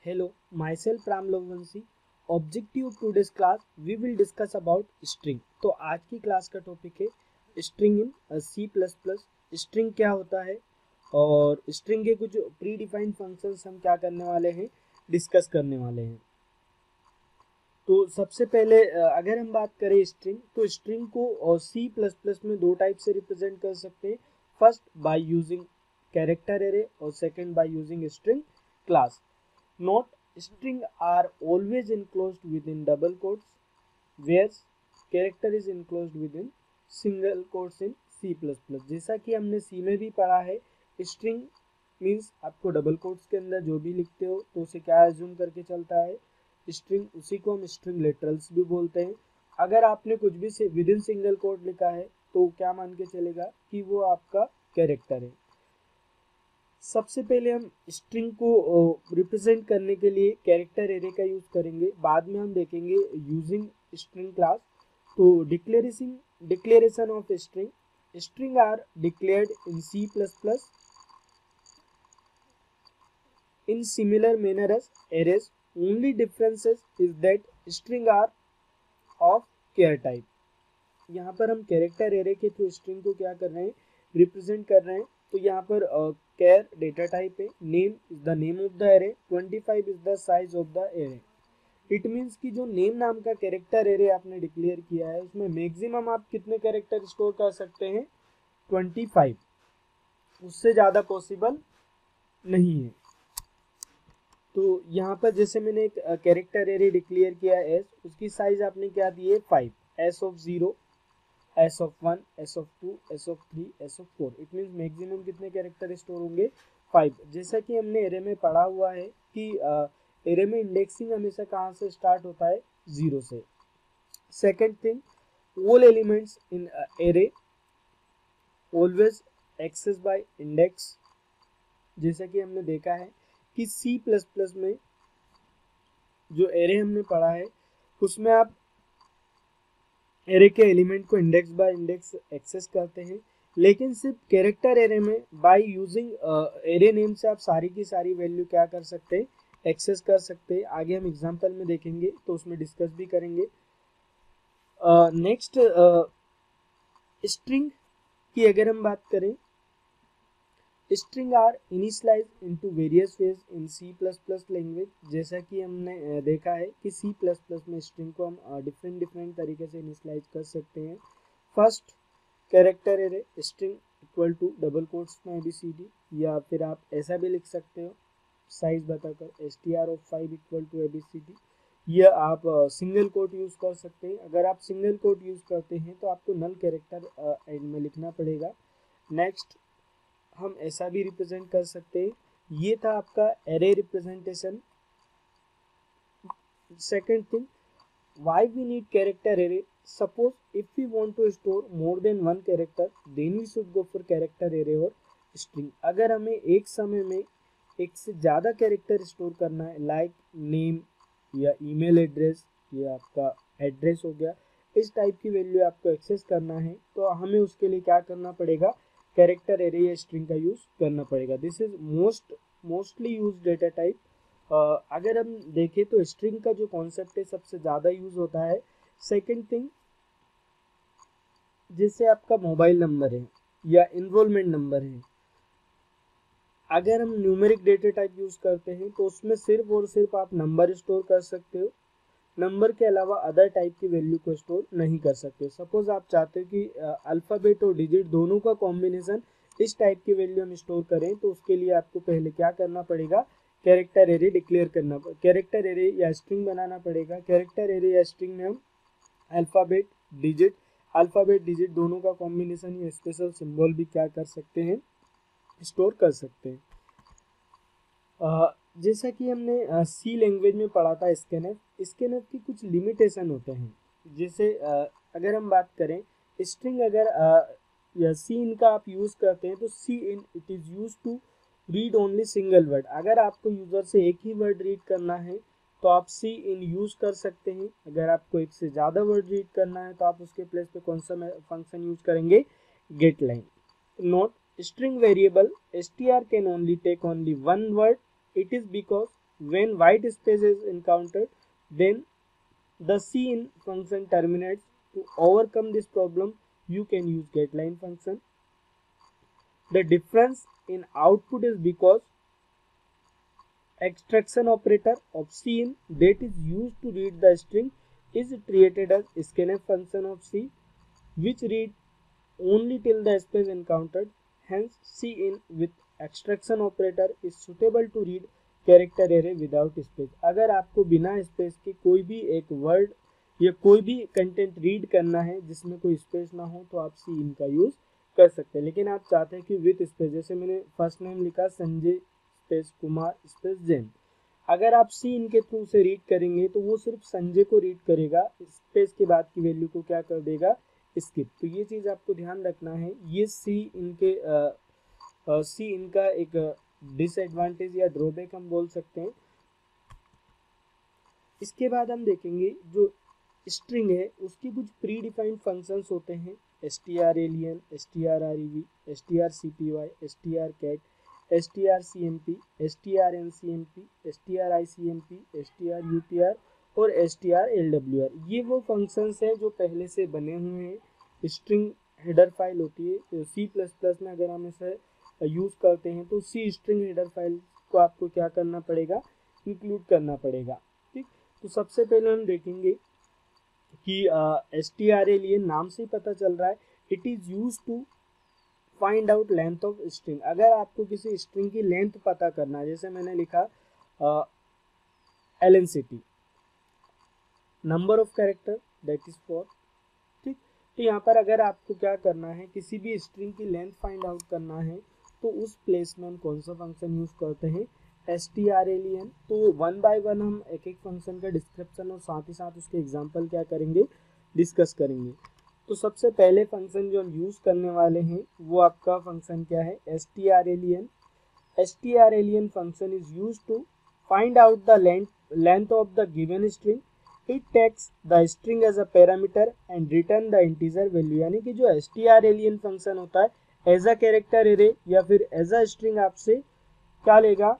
Hello, myself Ram Lovansi. Objective of today's class, we will discuss about string. तो आज की class का topic है string in C++. string क्या होता है और string के कुछ प्री डिफाइंड फंक्शंस हम क्या करने वाले हैं, डिस्कस करने वाले हैं. तो सबसे पहले अगर हम बात करें स्ट्रिंग, तो स्ट्रिंग को C++ में दो टाइप से रिप्रेजेंट कर सकते हैं. First by using character array और second by using string class. Note, string are always enclosed within double quotes, whereas character is enclosed within single quotes in C++. जैसा कि हमने C में भी पढ़ा है, string means आपको डबल कोट्स के अंदर जो भी लिखते हो तो उसे क्या एज्यूम करके चलता है, स्ट्रिंग. उसी को हम स्ट्रिंग लिटरल्स भी बोलते हैं. अगर आपने कुछ भी विद इन सिंगल कोट लिखा है तो क्या मान के चलेगा कि वो आपका कैरेक्टर है. सबसे पहले हम स्ट्रिंग को रिप्रेजेंट करने के लिए कैरेक्टर एरे का यूज करेंगे. बाद में हम देखेंगे यूजिंग स्ट्रिंग क्लास. तो declaration of string are declared in C++ in similar manner as arrays. Only differences is that string are of char type. यहाँ पर हम कैरेक्टर एरे के थ्रू स्ट्रिंग को क्या कर रहे हैं, रिप्रेजेंट कर रहे हैं. तो यहाँ पर कैर डेटा टाइप है, name is the name of the array, 25 is the size of the array. It means कि जो नेम नाम का कैरेक्टर एरे आपने डिक्लेयर किया है उसमें मैक्सिमम आप कितने कैरेक्टर स्टोर कर सकते हैं, 25. उससे ज़्यादा पॉसिबल नहीं है. तो यहाँ पर जैसे मैंने एक कैरेक्टर एरे डिक्लेयर किया एस, उसकी साइज आपने क्या दी है, 5. S of 0, S of 1, S of 2, S of 3, S of 4. It means maximum कितने कैरेक्टर स्टोर होंगे, 5. जैसा कि हमने एरे में पढ़ा हुआ है कि एरे में इंडेक्सिंग हमेशा कहाँ से स्टार्ट होता है, 0 से. Second thing, all elements in array always access by index. जैसा कि हमने देखा है कि C++ में जो एरे हमने पढ़ा है उसमें आप एरे के एलिमेंट को इंडेक्स बाय इंडेक्स एक्सेस करते हैं, लेकिन सिर्फ कैरेक्टर एरे में बाय यूजिंग एरे नेम से आप सारी की सारी वैल्यू क्या कर सकते हैं, एक्सेस कर सकते हैं. आगे हम एग्जांपल में देखेंगे तो उसमें डिस्कस भी करेंगे. नेक्स्ट, स्ट्रिंग की अगर हम बात करें, string are initialise into various ways in C++ language. जैसा कि हमने देखा है कि C++ में स्ट्रिंग को हम डिफरेंट तरीके से इनिशियलाइज कर सकते हैं. First, character array string equal to double quotes में ABCD, या फिर आप ऐसा भी लिख सकते हो साइज बताकर str of 5 equal to ABCD, या आप सिंगल कोट यूज कर सकते हैं. अगर आप सिंगल कोट यूज करते हैं तो आपको नल कैरेक्टर एंड में लिखना पड़ेगा. नेक्स्ट, हम ऐसा भी रिप्रेजेंट कर सकते हैं. ये था आपका array representation. Second thing, why we need character array. Suppose if we want to store more than one character, then we should go for character array और स्ट्रिंग. अगर हमें एक समय में एक से ज़्यादा कैरेक्टर स्टोर करना है, लाइक नेम या ईमेल एड्रेस या आपका एड्रेस हो गया, इस टाइप की वैल्यू आपको एक्सेस करना है, तो हमें उसके लिए क्या करना पड़ेगा, कैरेक्टर एरे या स्ट्रिंग का यूज करना पड़ेगा. This is mostly use data type. अगर हम देखें तो स्ट्रिंग का जो कॉन्सेप्ट है सबसे ज़्यादा यूज होता है. सेकेंड थिंग, जैसे आपका मोबाइल नंबर है या इनरोलमेंट नंबर है, अगर हम न्यूमेरिक डेटा टाइप यूज करते हैं तो उसमें सिर्फ और सिर्फ आप नंबर स्टोर कर सकते हो. नंबर के अलावा अदर टाइप की वैल्यू को स्टोर नहीं कर सकते. सपोज आप चाहते हो कि अल्फ़ाबेट और डिजिट दोनों का कॉम्बिनेशन इस टाइप की वैल्यू हम स्टोर करें, तो उसके लिए आपको पहले क्या करना पड़ेगा, कैरेक्टर एरे डिक्लेयर करना, कैरेक्टर एरे या स्ट्रिंग बनाना पड़ेगा. कैरेक्टर एरे या स्ट्रिंग में हम अल्फ़ाबेट डिजिट दोनों का कॉम्बिनेशन या स्पेशल सिंबल भी क्या कर सकते हैं, स्टोर कर सकते हैं. जैसा कि हमने सी लैंग्वेज में पढ़ा था, स्कैनफ की कुछ लिमिटेशन होते हैं. जैसे अगर हम बात करें स्ट्रिंग, अगर या सी इन का आप यूज़ करते हैं तो cin it is use to read only single word. अगर आपको यूज़र से एक ही वर्ड रीड करना है तो आप सी इन यूज़ कर सकते हैं. अगर आपको एक से ज़्यादा वर्ड रीड करना है तो आप उसके प्लेस पे कौन सा फंक्शन यूज करेंगे, get line. Note, string variable str can only take only one word. It is because when white space is encountered, then the cin function terminates. To overcome this problem, you can use getLine function. The difference in output is because extraction operator of cin that is used to read the string is treated as scanf function of C, which read only till the space encountered. Hence, cin with extraction operator is suitable to read character array without space. अगर आपको बिना space के कोई भी एक word या कोई भी कंटेंट रीड करना है जिसमें कोई स्पेस ना हो, तो आप सी इन का यूज़ कर सकते हैं. लेकिन आप चाहते हैं कि विथ स्पेस, जैसे मैंने फर्स्ट नेम लिखा संजय स्पेस कुमार स्पेस जैन, अगर आप सी इन के थ्रू से रीड करेंगे तो वो सिर्फ संजय को रीड करेगा, स्पेस के बाद की वैल्यू को क्या कर देगा, स्किप. तो ये चीज़ आपको ध्यान रखना है. ये सी इनका एक डिसएडवांटेज या ड्रॉबैक हम बोल सकते हैं. इसके बाद हम देखेंगे जो स्ट्रिंग है उसकी कुछ प्री डिफाइंड फंक्शंस होते हैं. strlen, strrev, strcpy, strcat, strcmp, strncmp, stricmp, strutr और strlwr. ये वो फंक्शंस हैं जो पहले से बने हुए हैं. स्ट्रिंग हेडर फाइल होती है. सी प्लस प्लस में अगर हम इसे यूज़ करते हैं तो सी स्ट्रिंग हेडर फाइल को आपको क्या करना पड़ेगा, इंक्लूड करना पड़ेगा. ठीक, तो सबसे पहले हम देखेंगे कि strlen नाम से ही पता चल रहा है, it is use to find out length of string. अगर आपको किसी स्ट्रिंग की लेंथ पता करना है, जैसे मैंने लिखा lncity, number of character that is 4. ठीक, तो यहाँ पर अगर आपको क्या करना है, किसी भी स्ट्रिंग की लेंथ फाइंड आउट करना है, तो उस प्लेस में हम कौन सा फंक्शन यूज़ करते हैं, strlen. तो वन बाय वन हम एक एक फंक्शन का डिस्क्रिप्शन और साथ ही साथ उसके एग्जांपल क्या करेंगे, डिस्कस करेंगे. तो सबसे पहले फंक्शन जो हम यूज़ करने वाले हैं वो आपका फंक्शन क्या है, strlen. strlen function is use to find out the length of the given string. It takes the string as a parameter and return the integer value. यानी कि जो strlen फंक्शन होता है एज अ कैरेक्टर एरे या फिर as a string आपसे क्या लेगा,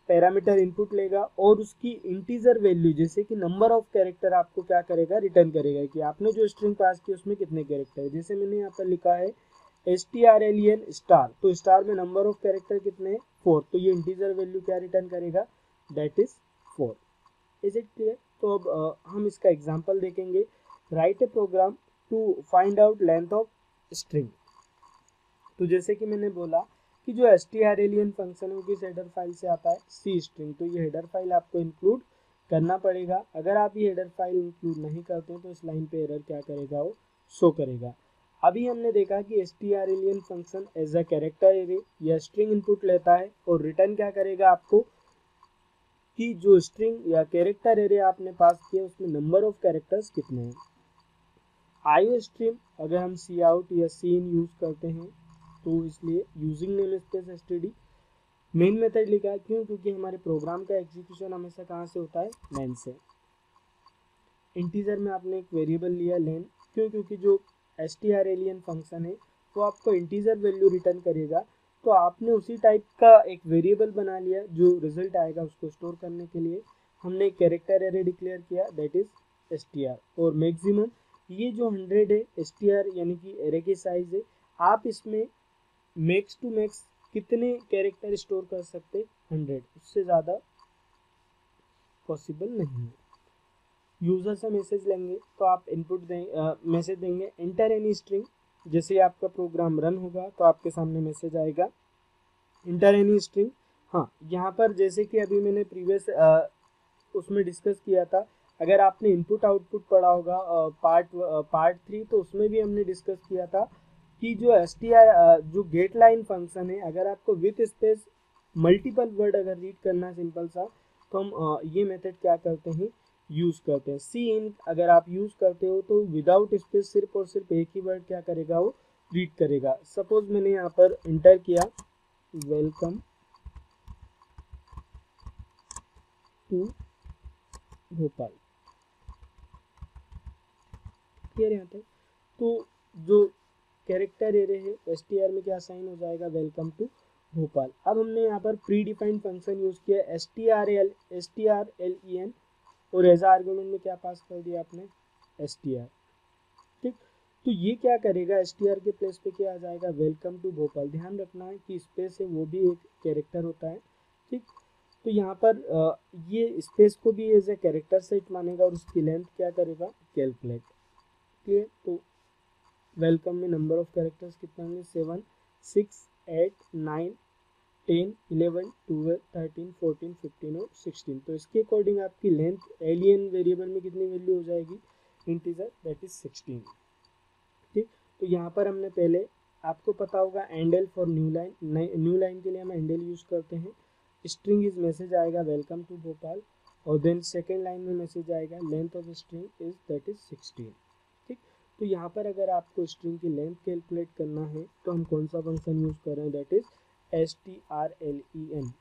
पैरामीटर इनपुट लेगा और उसकी इंटीजर वैल्यू जैसे कि नंबर ऑफ कैरेक्टर आपको क्या करेगा, रिटर्न करेगा कि आपने जो स्ट्रिंग पास की उसमें कितने कैरेक्टर है. जैसे मैंने यहाँ पर लिखा है strlen स्टार, तो स्टार में नंबर ऑफ कैरेक्टर कितने हैं, 4. तो ये इंटीजर वैल्यू क्या रिटर्न करेगा, that is 4. Is it clear. तो अब हम इसका एग्जाम्पल देखेंगे. Write a program to find out length of string. तो जैसे कि मैंने बोला कि जो strlen फंक्शन है वो किस हेडर फाइल से आता है, सी स्ट्रिंग. तो ये हेडर फाइल आपको इंक्लूड करना पड़ेगा. अगर आप ये हेडर फाइल इंक्लूड नहीं करते हैं तो इस लाइन पे एरर क्या करेगा, वो शो करेगा. अभी हमने देखा कि strlen function as a character array या स्ट्रिंग इनपुट लेता है और रिटर्न क्या करेगा आपको, कि जो स्ट्रिंग या कैरेक्टर एरे आपने पास किया उसमें नंबर ऑफ कैरेक्टर्स कितने हैं. आईओ स्ट्रीम अगर हम सी आउट या सी इन यूज करते हैं तो इसलिए using name space STD main method लिखा है. क्यों, क्योंकि हमारे प्रोग्राम का एग्जीक्यूशन हमेशा कहाँ से होता है, लेन से. इंटीजर में आपने एक वेरिएबल लिया लेन. क्यों, क्योंकि जो strlen फंक्शन है वो आपको इंटीजर वैल्यू रिटर्न करेगा. तो आपने उसी टाइप का एक वेरिएबल बना लिया जो रिजल्ट आएगा उसको स्टोर करने के लिए हमने कैरेक्टर एरे डिक्लेयर किया दैट इज str. और मैक्सिमम ये जो 100 है str यानी कि एरे की साइज है. आप इसमें मैक्स टू मैक्स कितने कैरेक्टर स्टोर कर सकते, 100, उससे ज़्यादा पॉसिबल नहीं है. यूज़र से मैसेज लेंगे तो आप इनपुट दें, मैसेज देंगे एंटर एनी स्ट्रिंग. जैसे ही आपका प्रोग्राम रन होगा तो आपके सामने मैसेज आएगा एंटर एनी स्ट्रिंग. हाँ, यहाँ पर जैसे कि अभी मैंने प्रीवियस उसमें डिस्कस किया था, अगर आपने इनपुट आउटपुट पढ़ा होगा पार्ट 3, तो उसमें भी हमने डिस्कस किया था कि जो जो गेट लाइन फंक्शन है, अगर आपको विथ स्पेस मल्टीपल वर्ड अगर रीड करना है सिंपल सा, तो हम ये मेथड क्या करते हैं, यूज़ करते हैं. सी इन अगर आप यूज़ करते हो तो विदाउट स्पेस सिर्फ और सिर्फ एक ही वर्ड क्या करेगा, वो रीड करेगा. सपोज मैंने यहाँ पर इंटर किया वेलकम टू भोपाल, क्लियर यहाँ तक. तो जो कैरेक्टर एरे है एसटीआर में क्या साइन हो जाएगा, वेलकम टू भोपाल। अब हमने यहाँ पर प्री डिफाइंड फंक्शन यूज किया strlen और एज आर्गुमेंट में क्या पास कर दिया आपने str। ठीक, तो ये क्या करेगा, str के प्लेस पे क्या आ जाएगा, वेलकम टू भोपाल। ध्यान रखना है कि स्पेस है वो भी एक कैरेक्टर होता है। ठीक, तो यहाँ पर ये स्पेस को भी एज ए कैरेक्टर सेट मानेगा और उसकी लेंथ क्या करेगा, कैलकुलेट। क्लियर, तो वेलकम में नंबर ऑफ कैरेक्टर्स कितना होंगे, 7 6 8 9 10 11 12 13 14 15 और 16। तो इसके अकॉर्डिंग आपकी लेंथ एलियन वेरिएबल में कितनी वैल्यू हो जाएगी, इंटीजर, दैट इज 16। ठीक, तो यहाँ पर हमने पहले, आपको पता होगा endl for new line, new line के लिए हम एंडल यूज करते हैं। स्ट्रिंग इज मैसेज आएगा वेलकम टू भोपाल, और देन सेकेंड लाइन में मैसेज आएगा length of string is that is 16। ठीक, तो यहाँ पर अगर आपको स्ट्रिंग की लेंथ कैलकुलेट करना है तो हम कौन सा फंक्शन यूज कर रहे हैं, दैट इज strlen।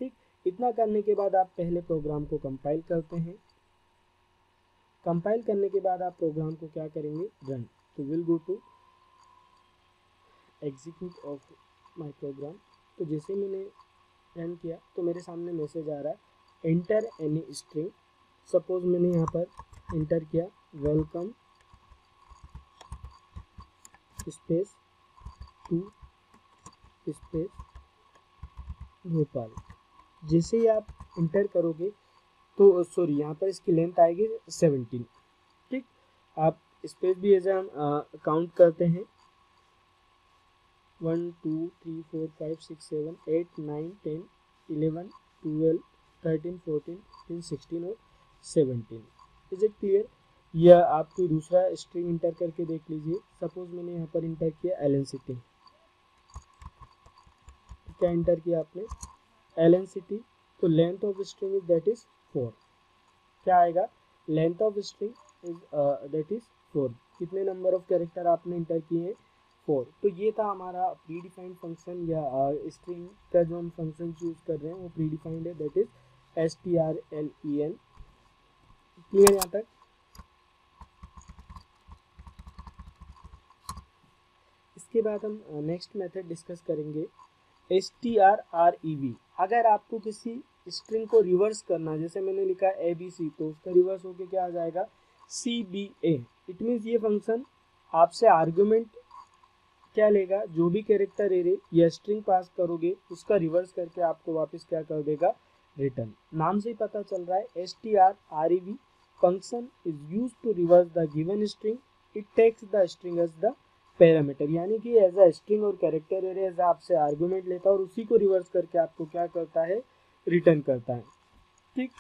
ठीक, इतना करने के बाद आप पहले प्रोग्राम को कंपाइल करते हैं। कंपाइल करने के बाद आप प्रोग्राम को क्या करेंगे, रन। तो will go to execute of my program. तो जैसे मैंने रन किया तो मेरे सामने मैसेज आ रहा है एंटर एनी स्ट्रिंग। सपोज मैंने यहाँ पर एंटर किया welcome space to space Bhopal. जैसे ही आप इंटर करोगे तो सॉरी, यहाँ पर इसकी लेंथ आएगी 17। ठीक, आप स्पेस भी एज हम काउंट करते हैं 1 2 3 4 5 6 7 8 9 10 11 12 13 14 15 16 और 17। Is it clear. या आप कोई दूसरा स्ट्रिंग इंटर करके देख लीजिए। सपोज मैंने यहाँ पर इंटर किया एलन सिटी। क्या इंटर किया आपने, एलन सिटी। तो length of string is that is 4। क्या आएगा, length of string is that is 4। कितने नंबर ऑफ कैरेक्टर आपने इंटर किए हैं, 4। तो ये था हमारा प्री डिफाइंड फंक्शन, या स्ट्रिंग का जो हम फंक्शन यूज कर रहे हैं वो प्री डिफाइंड है, दैट इज strlen। क्लियर यहाँ तक। इसके बाद हम नेक्स्ट मेथड डिस्कस करेंगे strrev। अगर आपको किसी स्ट्रिंग को रिवर्स करना, जैसे मैंने लिखा abc, तो उसका रिवर्स होके क्या आ जाएगा, cba। इट मीन्स ये फंक्शन आपसे आर्गुमेंट क्या लेगा, जो भी कैरेक्टर एरे या स्ट्रिंग पास करोगे उसका रिवर्स करके आपको वापस क्या कर देगा, रिटर्न। नाम से ही पता चल रहा है strrev function is used to reverse the given string. It takes the string as the parameter, यानी कि एज अ स्ट्रिंग और कैरेक्टर एरे एज आपसे आर्गुमेंट लेता है और उसी को रिवर्स करके आपको क्या करता है, रिटर्न करता है। ठीक,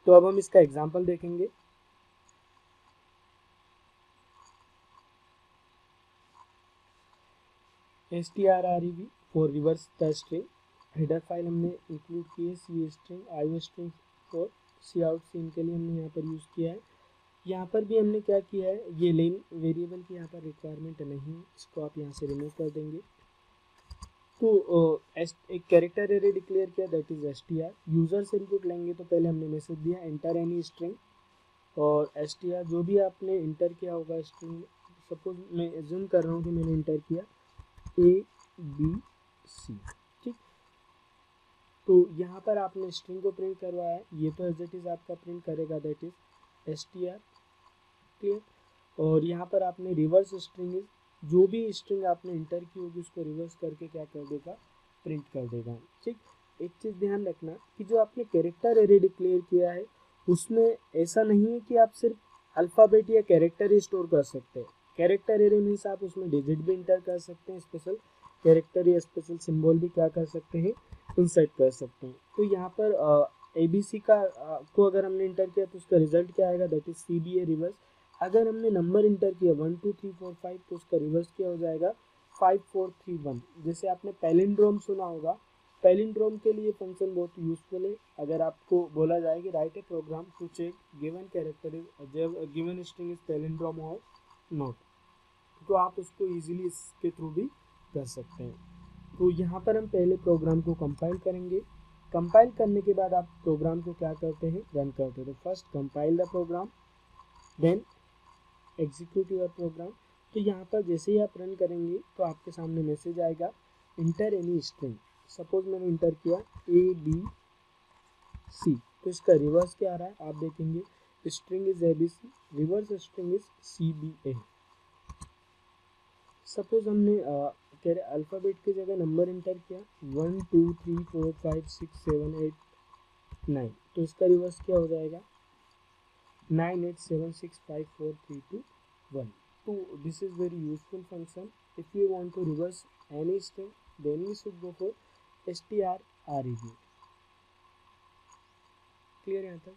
तो अब हम इसका एग्जांपल देखेंगे। strrev for reverse the string. Header file हमने इंक्लूड की है, सी स्ट्रिंग, आईओ स्ट्रिंग और सी आउट सीन के लिए हमने यहाँ पर यूज़ किया है। यहाँ पर भी हमने क्या किया है, ये लेन वेरिएबल की यहाँ पर रिक्वायरमेंट नहीं, इसको आप यहाँ से रिमूव कर देंगे। तो एक कैरेक्टर एरे डिक्लेयर किया, दैट इज str। यूजर से इनपुट लेंगे तो पहले हमने मैसेज दिया एंटर एनी स्ट्रिंग, और str जो भी आपने इंटर किया होगा स्ट्रिंग, सपोज मैं एज्यूम कर रहा हूँ कि मैंने इंटर किया abc। ठीक, तो यहाँ पर आपने स्ट्रिंग को प्रिंट करवाया है, ये तो एज इट इज आपका प्रिंट करेगा, दैट इज str। क्लियर, और यहाँ पर आपने रिवर्स स्ट्रिंग इज, जो भी स्ट्रिंग आपने इंटर की होगी उसको रिवर्स करके क्या कर देगा, प्रिंट कर देगा। ठीक, एक चीज़ ध्यान रखना कि जो आपने कैरेक्टर एरे डिक्लेयर किया है उसमें ऐसा नहीं है कि आप सिर्फ अल्फ़ाबेट या कैरेक्टर ही स्टोर कर सकते हैं। कैरेक्टर एरे मीन्स आप उसमें डिजिट भी इंटर कर सकते हैं, स्पेशल कैरेक्टर या स्पेशल सिंबल भी क्या कर सकते हैं, इंसर्ट कर सकते हैं। तो यहाँ पर ABC को अगर हमने इंटर किया तो उसका रिजल्ट क्या आएगा, दैट इज CBA रिवर्स। अगर हमने नंबर इंटर किया 1 2 3 4 5 तो उसका रिवर्स क्या हो जाएगा, 5 4 3 1। जैसे आपने पैलिंड्रोम सुना होगा, पैलिंड्रोम के लिए फंक्शन बहुत यूजफुल है। अगर आपको बोला जाए कि write a program to check given character is given string is palindrome और नॉट, तो आप उसको इजीली इसके थ्रू भी कर सकते हैं। तो यहाँ पर हम पहले प्रोग्राम को कंपाइल करेंगे। कंपाइल करने के बाद आप प्रोग्राम को क्या करते हैं, रन करते हैं। तो first compile the program, then execute your program. तो यहाँ पर जैसे ही आप रन करेंगे तो आपके सामने मैसेज आएगा इंटर एनी स्ट्रिंग, सपोज मैंने इंटर किया ABC, तो इसका रिवर्स क्या आ रहा है आप देखेंगे, string is ABC, reverse string is CBA। Suppose हमने कह रहे अल्फ़ाबेट की जगह नंबर इंटर किया 1 2 3 4 5 6 7 8 9, तो इसका रिवर्स क्या हो जाएगा 9 8 7 6 5 4 3 2 1। तो this is very useful function. If you want to reverse any string then we should go for strrev। Clear यहाँ तक।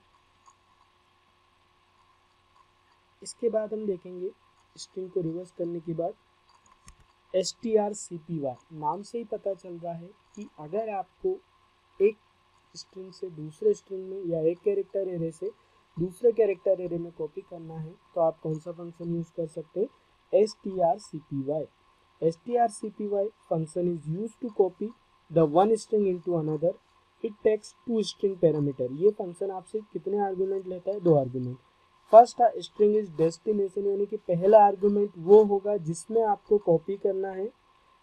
इसके बाद हम देखेंगे स्ट्रिंग को रिवर्स करने के बाद strcpy। नाम से ही पता चल रहा है कि अगर आपको एक स्ट्रिंग से दूसरे स्ट्रिंग में या एक कैरेक्टर एरे से दूसरे कैरेक्टर एरे में कॉपी करना है तो आप कौन सा फंक्शन यूज कर सकते हैं, strcpy। strcpy function is use to copy the one string into another, it takes two string parameter. ये फंक्शन आपसे कितने आर्गुमेंट लेता है, 2 argument. First string is destination, यानी कि पहला आर्गुमेंट वो होगा जिसमें आपको कॉपी करना है,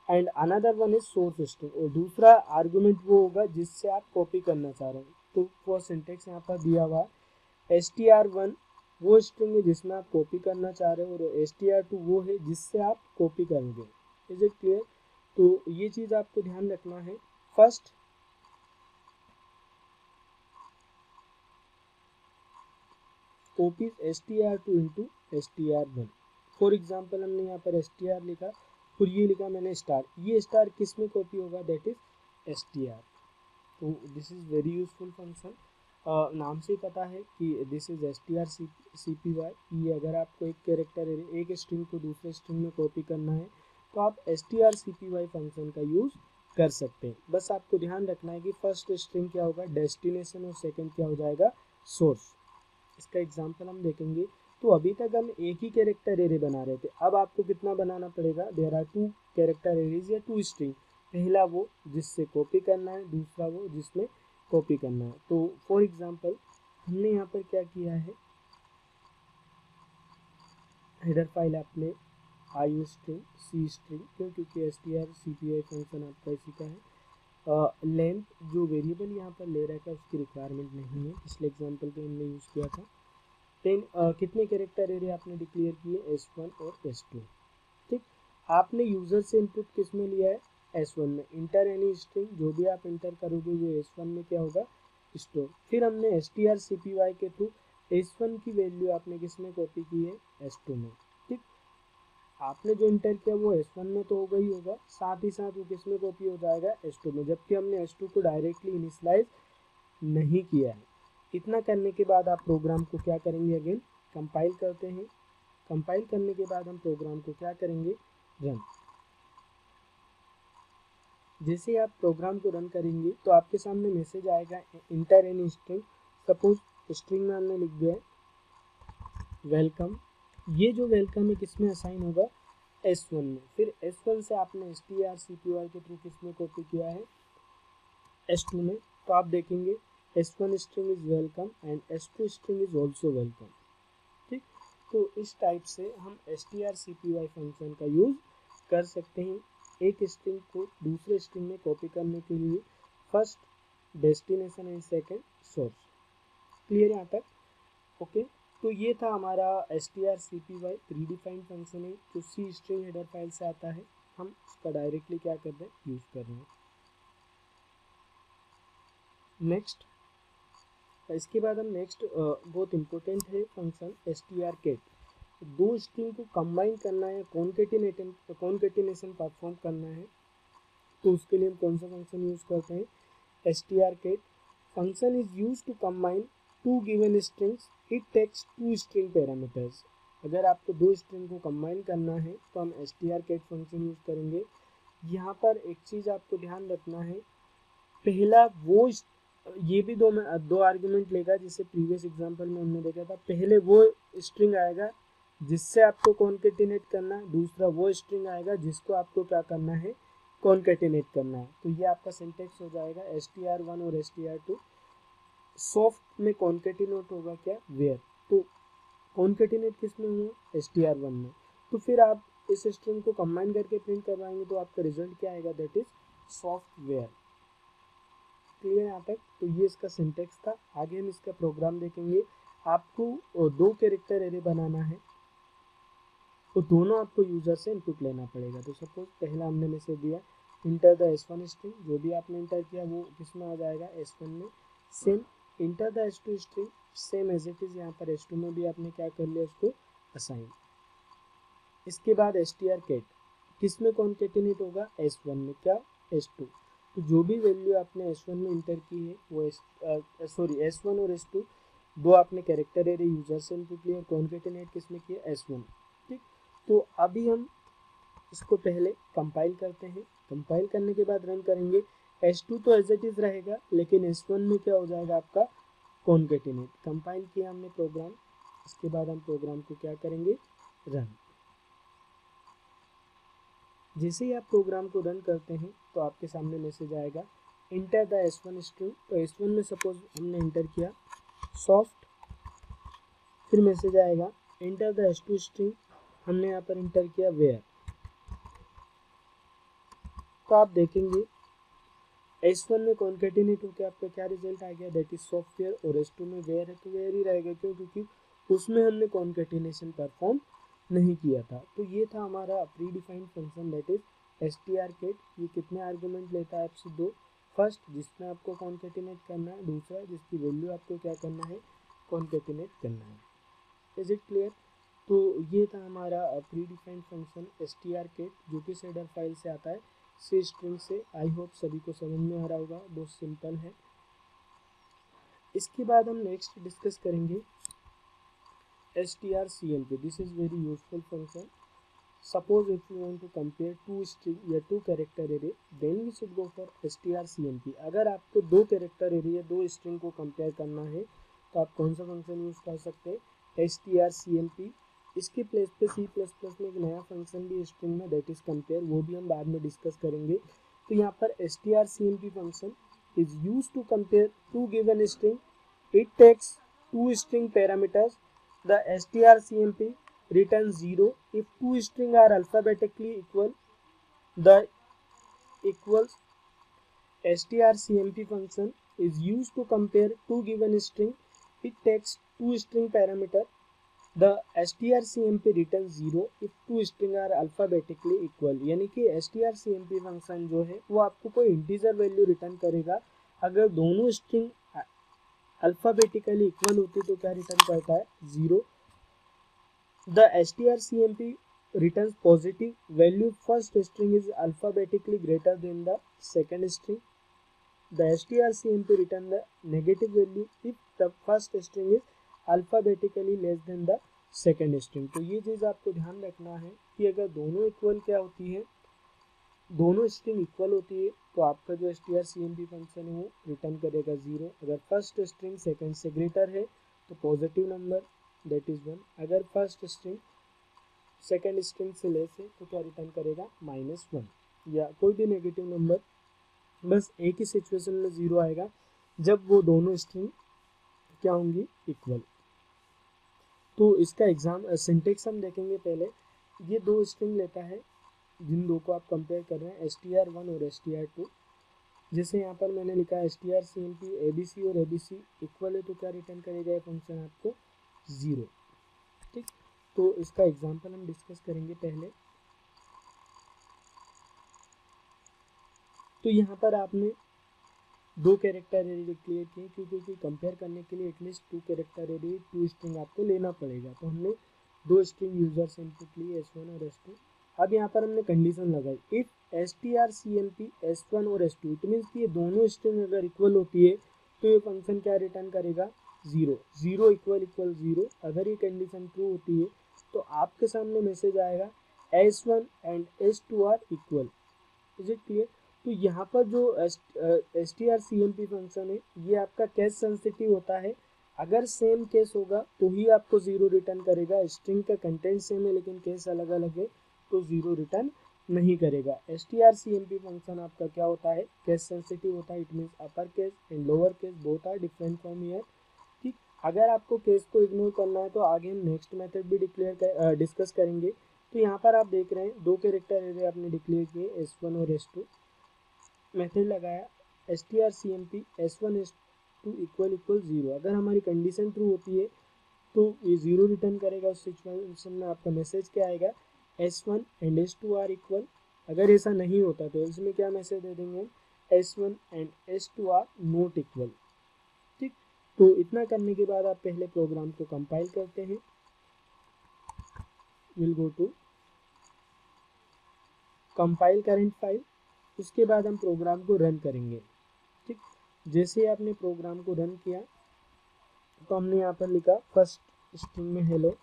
and another one is source string, और दूसरा आर्गुमेंट वो होगा जिससे आप कॉपी करना चाह रहे हैं। तो फॉर सिंटेक्स यहाँ पर दिया हुआ str1 वो स्ट्रिंग है जिसमें आप कॉपी करना चाह रहे हो, और str2 वो है जिससे आप कॉपी करोगे। Is it clear. तो ये चीज आपको ध्यान रखना है। First copies str2 into str1। For example हमने यहाँ पर str लिखा और ये लिखा मैंने स्टार, ये स्टार किस में कॉपी होगा, दैट इज str। तो this is very useful function. नाम से ही पता है कि दिस इज strcpy। ये अगर आपको एक कैरेक्टर एक स्ट्रिंग को दूसरे स्ट्रिंग में कॉपी करना है तो आप strcpy फंक्शन का यूज कर सकते हैं। बस आपको ध्यान रखना है कि फर्स्ट स्ट्रिंग क्या होगा, डेस्टिनेशन, और सेकंड क्या हो जाएगा, सोर्स। इसका एग्जांपल हम देखेंगे। तो अभी तक हम एक ही कैरेक्टर एरे बना रहे थे, अब आपको कितना बनाना पड़ेगा, देयर आर 2 कैरेक्टर एरेज या 2 स्ट्रिंग। पहला वो जिससे कॉपी करना है, दूसरा वो जिसमें कॉपी करना है। तो फॉर एग्जांपल हमने यहाँ पर क्या किया है, हेडर फाइल आपने आई स्ट्रिंग सी स्ट्रिंग, क्यों, क्योंकि strcpy फंक्शन आपका इसी का है। लेंथ जो वेरिएबल यहाँ पर ले रखा है उसकी रिक्वायरमेंट नहीं है, पिछले एग्जाम्पल पे हमने यूज़ किया था। 10 कितने कैरेक्टर एरे आपने डिक्लेयर किए, S1 और S2। ठीक, आपने यूजर से इनपुट किस में लिया है, S1 में। इंटर एनी स्ट्रिंग, जो भी आप इंटर करोगे वो S1 में क्या होगा, स्टोर। फिर हमने strcpy के थ्रू S1 की वैल्यू आपने किस में कॉपी की है, S2 में। ठीक, आपने जो इंटर किया वो S1 में तो होगा ही होगा, साथ ही साथ वो किस में कॉपी हो जाएगा, S2 में, जबकि हमने S2 को डायरेक्टली इनिशियलाइज नहीं किया है। इतना करने के बाद आप प्रोग्राम को क्या करेंगे, अगेन कंपाइल करते हैं। कंपाइल करने के बाद हम प्रोग्राम को क्या करेंगे, रन। जैसे आप प्रोग्राम को रन करेंगे तो आपके सामने मैसेज आएगा inter any string. Suppose string में हमने लिख दिया वेलकम। ये जो वेलकम है किसमें असाइन होगा, S1 में। फिर S1 से आपने strcpy के थ्रू किसमें कॉपी किया है, S2 में। तो आप देखेंगे S1 string is welcome and S2 string is also welcome. ठीक, तो इस टाइप से हम strcpy फंक्शन का यूज कर सकते हैं एक स्ट्रिंग को दूसरे स्ट्रिंग में कॉपी करने के लिए। First destination and second source. Clear यहाँ तक, ओके। तो ये था हमारा strcpy प्रीडिफाइंड फंक्शन है जो सी स्ट्रिंग हेडर फाइल से आता है। हम उसका डायरेक्टली क्या कर रहे हैं, यूज कर रहे हैं। नेक्स्ट, इसके बाद हम नेक्स्ट बहुत इंपॉर्टेंट है फंक्शन strcat। दो स्ट्रिंग को कंबाइन करना है, कॉन्केटिनेशन परफॉर्म करना है, तो उसके लिए हम कौन सा फंक्शन यूज करते हैं, strcat। Function is use to combine two given strings, it takes two string parameters. अगर आपको दो स्ट्रिंग को कंबाइन करना है तो हम strcat फंक्शन यूज करेंगे। यहाँ पर एक चीज आपको ध्यान रखना है, पहला वो ये भी दो आर्गुमेंट लेगा, जिससे प्रीवियस एग्जांपल में हमने देखा था। पहले वो स्ट्रिंग आएगा जिससे आपको कॉन्केटिनेट करना है, दूसरा वो स्ट्रिंग आएगा जिसको आपको क्या करना है, कॉन्केटिनेट करना है। तो ये आपका सिंटेक्स हो जाएगा str1 और str2। सॉफ्ट में कॉन्केटिनेट होगा क्या, वेयर। तो कॉन्केटिनेट किस में हुआ, str1 में। तो फिर आप इस स्ट्रिंग को कंबाइन करके प्रिंट करवाएंगे तो आपका रिजल्ट क्या आएगा, दैट इज सॉफ्टवेयर। क्लियर यहाँ तक? तो ये इसका सिंटेक्स था। आगे हम इसका प्रोग्राम देखेंगे। आपको दो कैरेक्टर एरे बनाना है, तो दोनों आपको यूजर से इनपुट लेना पड़ेगा। तो सपोज पहला हमने मैसेज दिया इंटर द S1 स्ट्रिंग, जो भी आपने इंटर किया वो किस में आ जाएगा, S1 में। Same enter the S2 string, same as it is यहाँ पर S2 में भी आपने क्या कर लिया, उसको असाइन। इसके बाद str_cat किस में कॉन्केटिनेट होगा, S1 में। क्या, S2। तो जो भी वैल्यू आपने S1 में इंटर की है वो S1 और S2 दो आपने कैरेक्टर एरे यूजर से इनपुट लिया और कॉन्केटिनेट किस में किया, S1। ठीक, तो अभी हम इसको पहले कंपाइल करते हैं। कंपाइल करने के बाद रन करेंगे। S2 तो एज इट इज रहेगा, लेकिन S1 में क्या हो जाएगा आपका, कॉन्केटिनेट। कंपाइल किया हमने प्रोग्राम, इसके बाद हम प्रोग्राम को क्या करेंगे, रन। जैसे ही आप प्रोग्राम को रन करते हैं तो आपके सामने मैसेज आएगा इंटर द S1 स्ट्रिंग। तो S1 में सपोज हमने इंटर किया सॉफ्ट, फिर मैसेज आएगा इंटर द S2 स्ट्रिंग, हमने यहाँ पर इंटर किया वेयर। तो आप देखेंगे S1 में कॉन्केटिनेट होकर आपका क्या रिजल्ट आ गया, दैट इज सॉफ्टवेयर। और S2 में वेयर है तो वेयर ही रहेगा, क्यों, क्योंकि उसमें हमने कॉन्केटिनेशन परफॉर्म नहीं किया था। तो ये था हमारा pre defined function, that is str_cat। ये कितने आर्गुमेंट लेता है आपसे, दो। फर्स्ट जिसमें आपको कॉन्केटिनेट करना है, दूसरा जिसकी वैल्यू आपको क्या करना है, कॉन्केटिनेट करना है। Is it clear? तो ये था हमारा प्री डिफाइंड फंक्शन str_cat, जो कि शेडर फाइल से आता है, सी स्ट्रिंग से। आई होप सभी को समझ में आ रहा होगा, बहुत सिंपल है। इसके बाद हम नेक्स्ट डिस्कस करेंगे strcmp। This is very useful function. Suppose if you want to compare two string या two character array, then we should go for strcmp। अगर आपको दो कैरेक्टर एरे या दो स्ट्रिंग को कंपेयर करना है तो आप कौन सा फंक्शन यूज कर सकते हैं, strcmp। इसके प्लेस पे C++ में एक नया फंक्शन भी स्ट्रिंग में, दैट इज कंपेयर, वो भी हम बाद में डिस्कस करेंगे। तो यहाँ पर strcmp function is use to compare two given string. It takes two string parameters. The strcmp returns 0 if two strings are alphabetically equal. The equals strcmp function is used to compare two given string. It takes two string parameter. The strcmp returns 0 if two string are alphabetically equal। यानी कि strcmp function जो है वो आपको कोई integer value return करेगा। अगर दोनों स्ट्रिंग अल्फाबेटिकली इक्वल होती तो क्या रिटर्न करता है, 0। The strcmp returns positive value first string is alphabetically greater than the second string. The strcmp return the negative value if the first string is alphabetically less than the second string। तो ये चीज़ आपको ध्यान रखना है कि अगर दोनों equal क्या होती है, दोनों स्ट्रिंग इक्वल होती है तो आपका जो strcmp फंक्शन है वो रिटर्न करेगा 0। अगर फर्स्ट स्ट्रिंग सेकंड से ग्रेटर है तो पॉजिटिव नंबर, दैट इज 1। अगर फर्स्ट स्ट्रिंग सेकेंड स्ट्रिंग से लेस है तो क्या रिटर्न करेगा, -1 या कोई भी नेगेटिव नंबर। बस एक ही सिचुएशन में 0 आएगा जब वो दोनों स्ट्रिंग क्या होंगी, इक्वल। तो इसका सिंटेक्स हम देखेंगे पहले। ये दो स्ट्रिंग लेता है जिन दो को आप कंपेयर कर रहे हैं, str1 और str2। जैसे यहाँ पर मैंने लिखा है strcmp abc और abc इक्वल है तो क्या रिटर्न करेगा ये फंक्शन आपको, 0। ठीक, तो इसका एग्जांपल हम डिस्कस करेंगे पहले। तो यहाँ पर आपने दो कैरेक्टर एरे डिक्लेयर किए, क्योंकि कंपेयर करने के लिए at least two character array, two string आपको लेना पड़ेगा। तो हमने दो स्ट्रिंग यूजर से इनपुट लिए, S1 और S2। अब यहाँ पर हमने कंडीशन लगाई, इफ strcmp S1 और S2, इट मीन्स कि ये दोनों स्ट्रिंग अगर इक्वल होती है तो ये फंक्शन क्या रिटर्न करेगा, 0। 0 इक्वल 0। अगर ये कंडीशन ट्रू होती है तो आपके सामने मैसेज आएगा S1 and S2 are equal. Is it clear? तो यहाँ पर जो strcmp फंक्शन है ये आपका केस सेंसिटिव होता है। अगर सेम केस होगा तो ही आपको 0 रिटर्न करेगा। स्ट्रिंग का कंटेंट सेम है लेकिन केस अलग अलग है तो 0 रिटर्न नहीं करेगा। strcmp फंक्शन आपका क्या होता है, केस सेंसिटिव होता है। It means upper case and lower case both are different from here. ठीक, अगर आपको केस को इग्नोर करना है तो आगे हम नेक्स्ट मेथड भी डिस्कस करेंगे। तो यहाँ पर आप देख रहे हैं दो कैरेक्टर एरे आपने डिक्लेयर किए, S1 और S2। मेथड लगाया strcmp s1 s2 equal equal 0। अगर हमारी कंडीशन ट्रू होती है तो ये 0 रिटर्न करेगा। उस सिचुएशन में आपका मैसेज क्या आएगा, s1 and s2 are equal. अगर ऐसा नहीं होता तो इसमें क्या मैसेज दे देंगे, s1 and s2 are not equal. ठीक, तो इतना करने के बाद आप पहले प्रोग्राम को कंपाइल करते हैं। Will go to compile current file, उसके बाद हम प्रोग्राम को रन करेंगे। ठीक, जैसे ही आपने प्रोग्राम को रन किया तो हमने यहाँ पर लिखा फर्स्ट स्ट्रिंग में हेलो,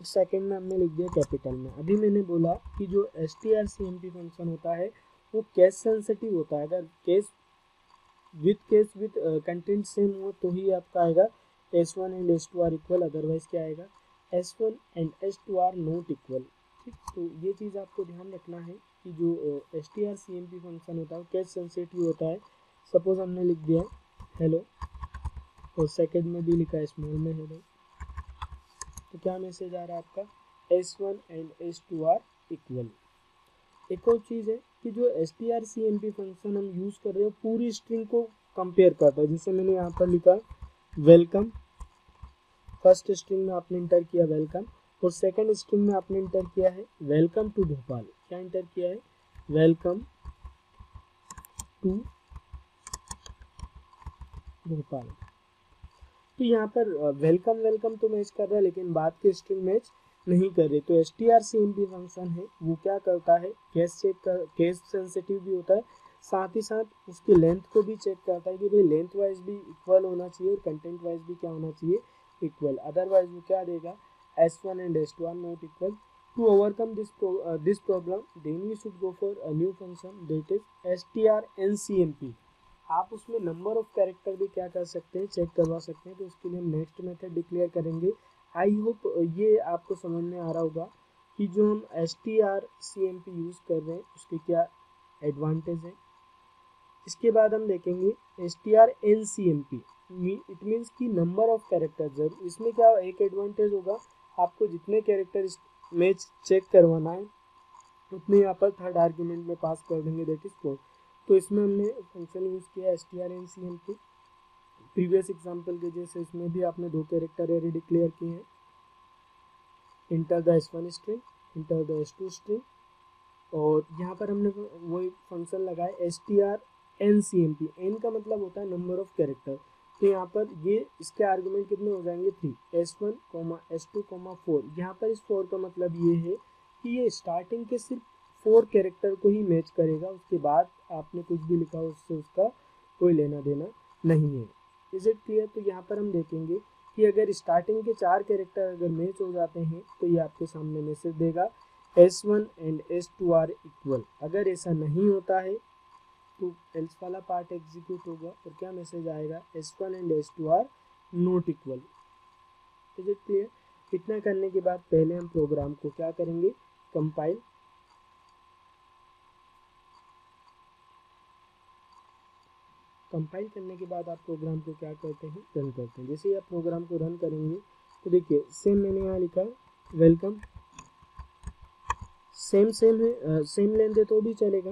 सेकंड में हमने लिख दिया कैपिटल में। अभी मैंने बोला कि जो strcmp फंक्शन होता है वो केस सेंसिटिव होता है। अगर केस विथ कंटेंट सेम हो तो ही आपका आएगा s1 and s2 are equal, otherwise क्या आएगा s1 and s2 are not equal. ठीक, तो ये चीज़ आपको ध्यान रखना है कि जो strcmp फंक्शन होता है केस सेंसिटिव होता है। सपोज हमने लिख दिया हेलो और सेकंड में भी लिखा है स्मॉल में हेलो, तो क्या मैसेज आ रहा है आपका s1 and s2 are equal. एक और चीज़ है कि जो strcmp फंक्शन हम यूज़ कर रहे हो पूरी स्ट्रिंग को कंपेयर करता है। जैसे मैंने यहाँ पर लिखा वेलकम, फर्स्ट स्ट्रिंग में आपने इंटर किया वेलकम और सेकंड स्ट्रिंग में आपने इंटर किया है वेलकम टू भोपाल। क्या इंटर किया है, वेलकम टू भोपाल। तो यहाँ पर वेलकम वेलकम तो मैच कर रहा है लेकिन बाद के स्ट्रिंग मैच नहीं कर रहे। तो strcmp फंक्शन है वो क्या करता है, केस चेक कर, केस सेंसिटिव भी होता है, साथ ही साथ उसकी लेंथ को भी चेक करता है कि भाई लेंथ वाइज भी इक्वल होना चाहिए और कंटेंट वाइज भी क्या होना चाहिए, इक्वल। अदरवाइज वो क्या देगा, s1 and s2 are not equal. To overcome this problem then we should go for a new function that is strncmp। आप उसमें नंबर ऑफ कैरेक्टर भी क्या कर सकते हैं, चेक करवा सकते हैं। तो उसके लिए हम नेक्स्ट मेथड डिक्लेयर करेंगे। आई होप ये आपको समझ में आ रहा होगा कि जो हम strcmp यूज़ कर रहे हैं उसके क्या एडवांटेज है। इसके बाद हम देखेंगे strncmp, इट मीन्स कि नंबर ऑफ कैरेक्टर। जरूर इसमें क्या एक एडवांटेज होगा, आपको जितने कैरेक्टर में चेक करवाना है उतने यहाँ पर थर्ड आर्ग्यूमेंट में पास कर देंगे, दैट इज 4। तो इसमें हमने फंक्शन यूज़ किया strncmp। प्रीवियस एग्जांपल के जैसे इसमें भी आपने 2 कैरेक्टर एरे डिक्लेयर किए हैं, enter the s1 string, inter the s2 string, और यहाँ पर हमने वही फंक्शन लगाया strncmp। n का मतलब होता है नंबर ऑफ कैरेक्टर। तो यहाँ पर ये इसके आर्गुमेंट कितने हो जाएंगे, 3, s1, s2, 4। यहाँ पर इस 4 का मतलब ये है कि ये स्टार्टिंग के सिर्फ 4 कैरेक्टर को ही मैच करेगा, उसके बाद आपने कुछ भी लिखा उससे उसका कोई लेना देना नहीं है। Is it clear. तो यहाँ पर हम देखेंगे कि अगर स्टार्टिंग के 4 कैरेक्टर अगर मैच हो जाते हैं तो ये आपके सामने मैसेज देगा s1 and s2 are equal. अगर ऐसा नहीं होता है तो एल्स वाला पार्ट एग्जीक्यूट होगा और क्या मैसेज आएगा, s1 and s2 are not equal. Is it clear. इतना करने के बाद पहले हम प्रोग्राम को क्या करेंगे, कंपाइल। कंपाइल करने के बाद आप प्रोग्राम को क्या करते हैं, रन करते हैं। जैसे ही आप प्रोग्राम को रन करेंगे तो देखिए सेम मैंने यहाँ लिखा वेलकम, सेम है, सेम लेन दे तो भी चलेगा।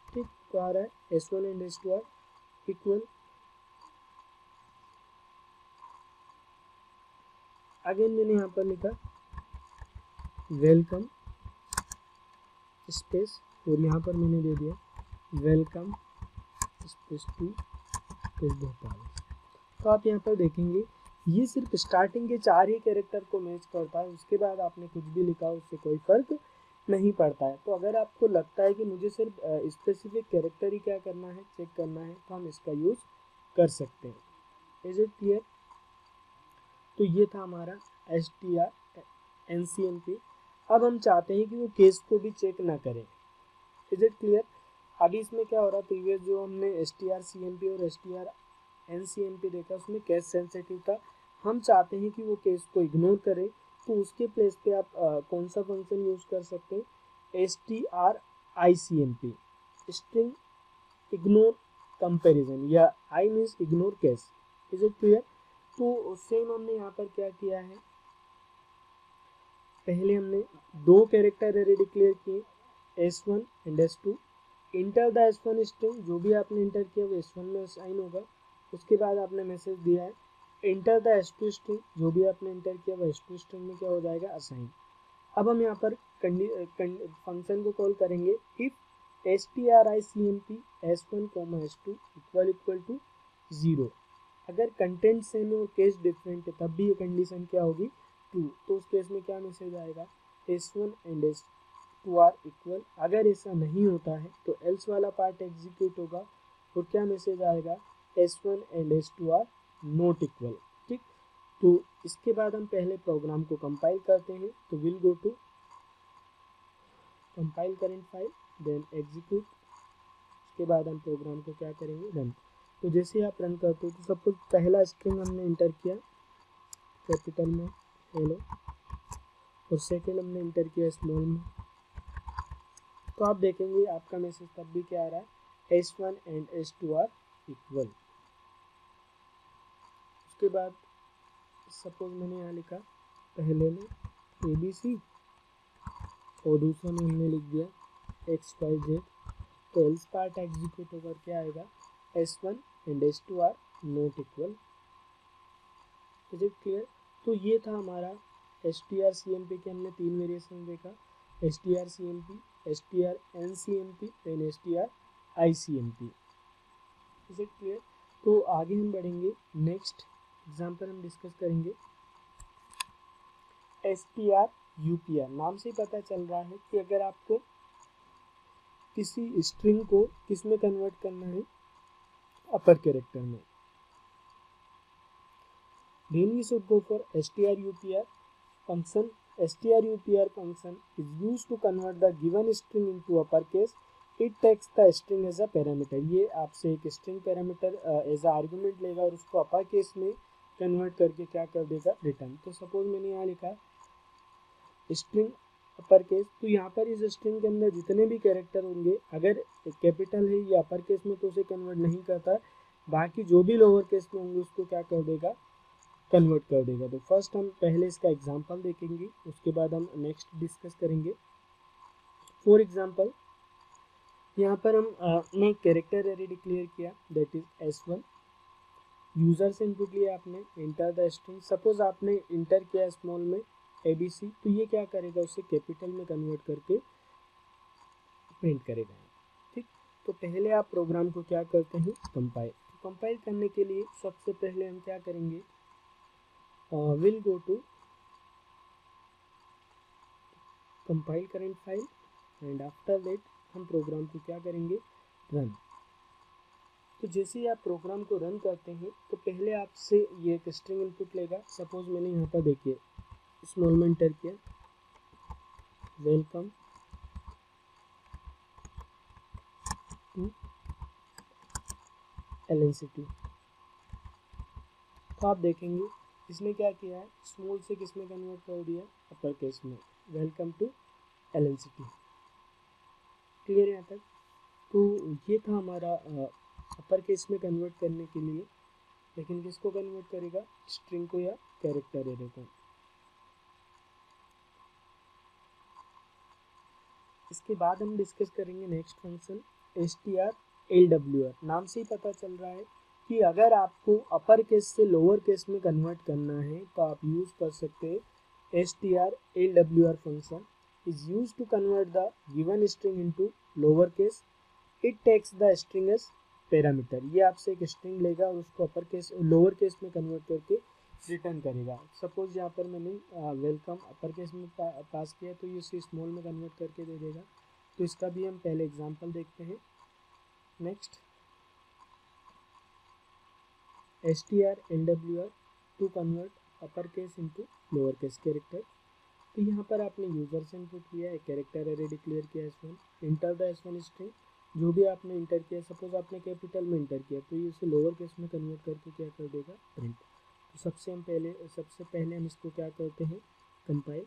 ठीक, तो आ रहा है s1 and s2 are equal. Again मैंने यहाँ पर लिखा वेलकम स्पेस और यहाँ पर मैंने दे दिया welcome space to space Bhopal. तो आप यहाँ पर देखेंगे ये सिर्फ स्टार्टिंग के 4 ही कैरेक्टर को मैच करता है, उसके बाद आपने कुछ भी लिखा उससे कोई फर्क नहीं पड़ता है। तो अगर आपको लगता है कि मुझे सिर्फ स्पेसिफिक कैरेक्टर ही क्या करना है, चेक करना है, तो हम इसका यूज़ कर सकते हैं। Is it clear. तो ये था हमारा strncmp। अब हम चाहते हैं कि वो केस को भी चेक ना करें। Is it clear. अभी इसमें क्या हो रहा है, प्रीवियस जो हमने strcmp और strncmp देखा उसमें केस सेंसिटिव था, हम चाहते हैं कि वो केस को इग्नोर करे। तो उसके प्लेस पे आप कौन सा फंक्शन यूज कर सकते हैं, stricmp, स्ट्रिंग इग्नोर कंपैरिजन, या I means ignore case. Is it clear. तो सेम हमने यहाँ पर क्या किया है, पहले हमने दो कैरेक्टर एरे डिक्लेयर किए, S1 and S2। Enter the S1 string, जो भी आपने इंटर किया वो S1 में असाइन होगा। उसके बाद आपने मैसेज दिया है इंटर द S2 स्ट्रिंग, जो भी आपने इंटर किया वो S2 स्ट्रिंग में क्या हो जाएगा, असाइन। अब हम यहाँ पर फंक्शन को कॉल करेंगे if stricmp S1, S2 equal to 0। अगर कंटेंट सेम है और केस डिफरेंट है तब भी ये कंडीशन क्या होगी, ट्रू। तो उस केस में क्या मैसेज आएगा, S1 and S2 are equal. अगर ऐसा नहीं होता है तो एल्स वाला पार्ट एग्जीक्यूट होगा और क्या मैसेज आएगा, S1 and S2 are not equal. ठीक, तो इसके बाद हम पहले प्रोग्राम को कंपाइल करते हैं। तो will go to compile current file, then execute. उसके बाद हम प्रोग्राम को क्या करेंगे, रन। तो जैसे आप रन करते हो तो सबको पहला स्ट्रिंग हमने इंटर किया कैपिटल में हेलो, और सेकेंड हमने इंटर किया स्मॉल में। तो आप देखेंगे आपका मैसेज तब भी क्या आ रहा है, S1 and S2 are equal. उसके बाद सपोज मैंने यहाँ लिखा पहले में ABC और दूसरा में हमने लिख दिया XYZ, तो एल्स पार्ट एग्जीक्यूट होकर क्या आएगा, S1 and S2 are not equal. Is it clear. तो ये था हमारा strcmp के हमने तीन वेरिएशन देखा, strcmp, strncmp and stricmp। Is it clear. तो आगे हम बढ़ेंगे, नेक्स्ट एग्जांपल हम डिस्कस करेंगे strupr। नाम से ही पता चल रहा है कि अगर आपको किसी स्ट्रिंग को किस में कन्वर्ट करना है, अपर कैरेक्टर में, then we should go for strupr function. strupr function is used to convert the given string into uppercase. It takes the string as a parameter। ये आपसे एक string parameter as a argument लेगा और उसको upper case में convert करके क्या कर देगा, रिटर्न। तो सपोज मैंने यहाँ लिखा स्ट्रिंग अपर केस, तो यहाँ पर इस स्ट्रिंग के अंदर जितने भी कैरेक्टर होंगे अगर कैपिटल है या अपर केस में तो उसे कन्वर्ट नहीं करता, बाकी जो भी लोअर केस में होंगे उसको क्या कर देगा, कन्वर्ट कर देगा। तो फर्स्ट हम पहले इसका एग्जांपल देखेंगे, उसके बाद हम नेक्स्ट डिस्कस करेंगे। फॉर एग्जांपल यहाँ पर हम ने कैरेक्टर एरे डिक्लेयर किया दैट इज S1। यूजर से इनपुट लिया आपने, इंटर द स्ट्रिंग। सपोज आपने इंटर किया स्मॉल में ABC, तो ये क्या करेगा, उसे कैपिटल में कन्वर्ट करके प्रिंट करेगा। ठीक, तो पहले आप प्रोग्राम को क्या करते हैं, कंपाइल। कंपाइल करने के लिए सबसे पहले हम क्या करेंगे, will go to compile current file and after that हम प्रोग्राम को क्या करेंगे, रन। तो जैसे ही आप प्रोग्राम को रन करते हैं तो पहले आपसे ये एक स्ट्रिंग इनपुट लेगा। सपोज मैंने यहाँ पर देखिए स्मॉल में इंटर किया वेलकम टू LNCT। तो आप देखेंगे इसने क्या किया है, स्मॉल से किस में कन्वर्ट कर दिया, अपर केस में, वेलकम टू LNCT। क्लियर यहाँ तक। तो ये था हमारा अपर केस में कन्वर्ट करने के लिए, लेकिन किसको कन्वर्ट करेगा, स्ट्रिंग को या कैरेक्टर एरे को। इसके बाद हम डिस्कस करेंगे नेक्स्ट फंक्शन strLWR। नाम से ही पता चल रहा है कि अगर आपको अपर केस से लोअर केस में कन्वर्ट करना है तो आप यूज़ कर सकते हैं strLWR function is use to convert the given string into lower case. It takes the string as parameter. ये आपसे एक स्ट्रिंग लेगा और उसको अपर केस लोअर केस में कन्वर्ट करके रिटर्न करेगा। सपोज यहाँ पर मैंने वेलकम अपर केस में पास किया तो ये उसे स्मॉल में कन्वर्ट करके दे देगा। तो इसका भी हम पहले एग्जांपल देखते हैं। Next strLWR to convert upper case into lower case character. तो यहाँ पर आपने यूजर से इनपुट लिया, एक कैरेक्टर एरे डिक्लेयर किया S1, enter the S1 string, जो भी आपने इंटर किया, सपोज आपने कैपिटल में इंटर किया तो ये उसे लोअर केस में कन्वर्ट करके क्या कर देगा, प्रिंट। तो सबसे पहले हम इसको क्या करते हैं, कंपाइल।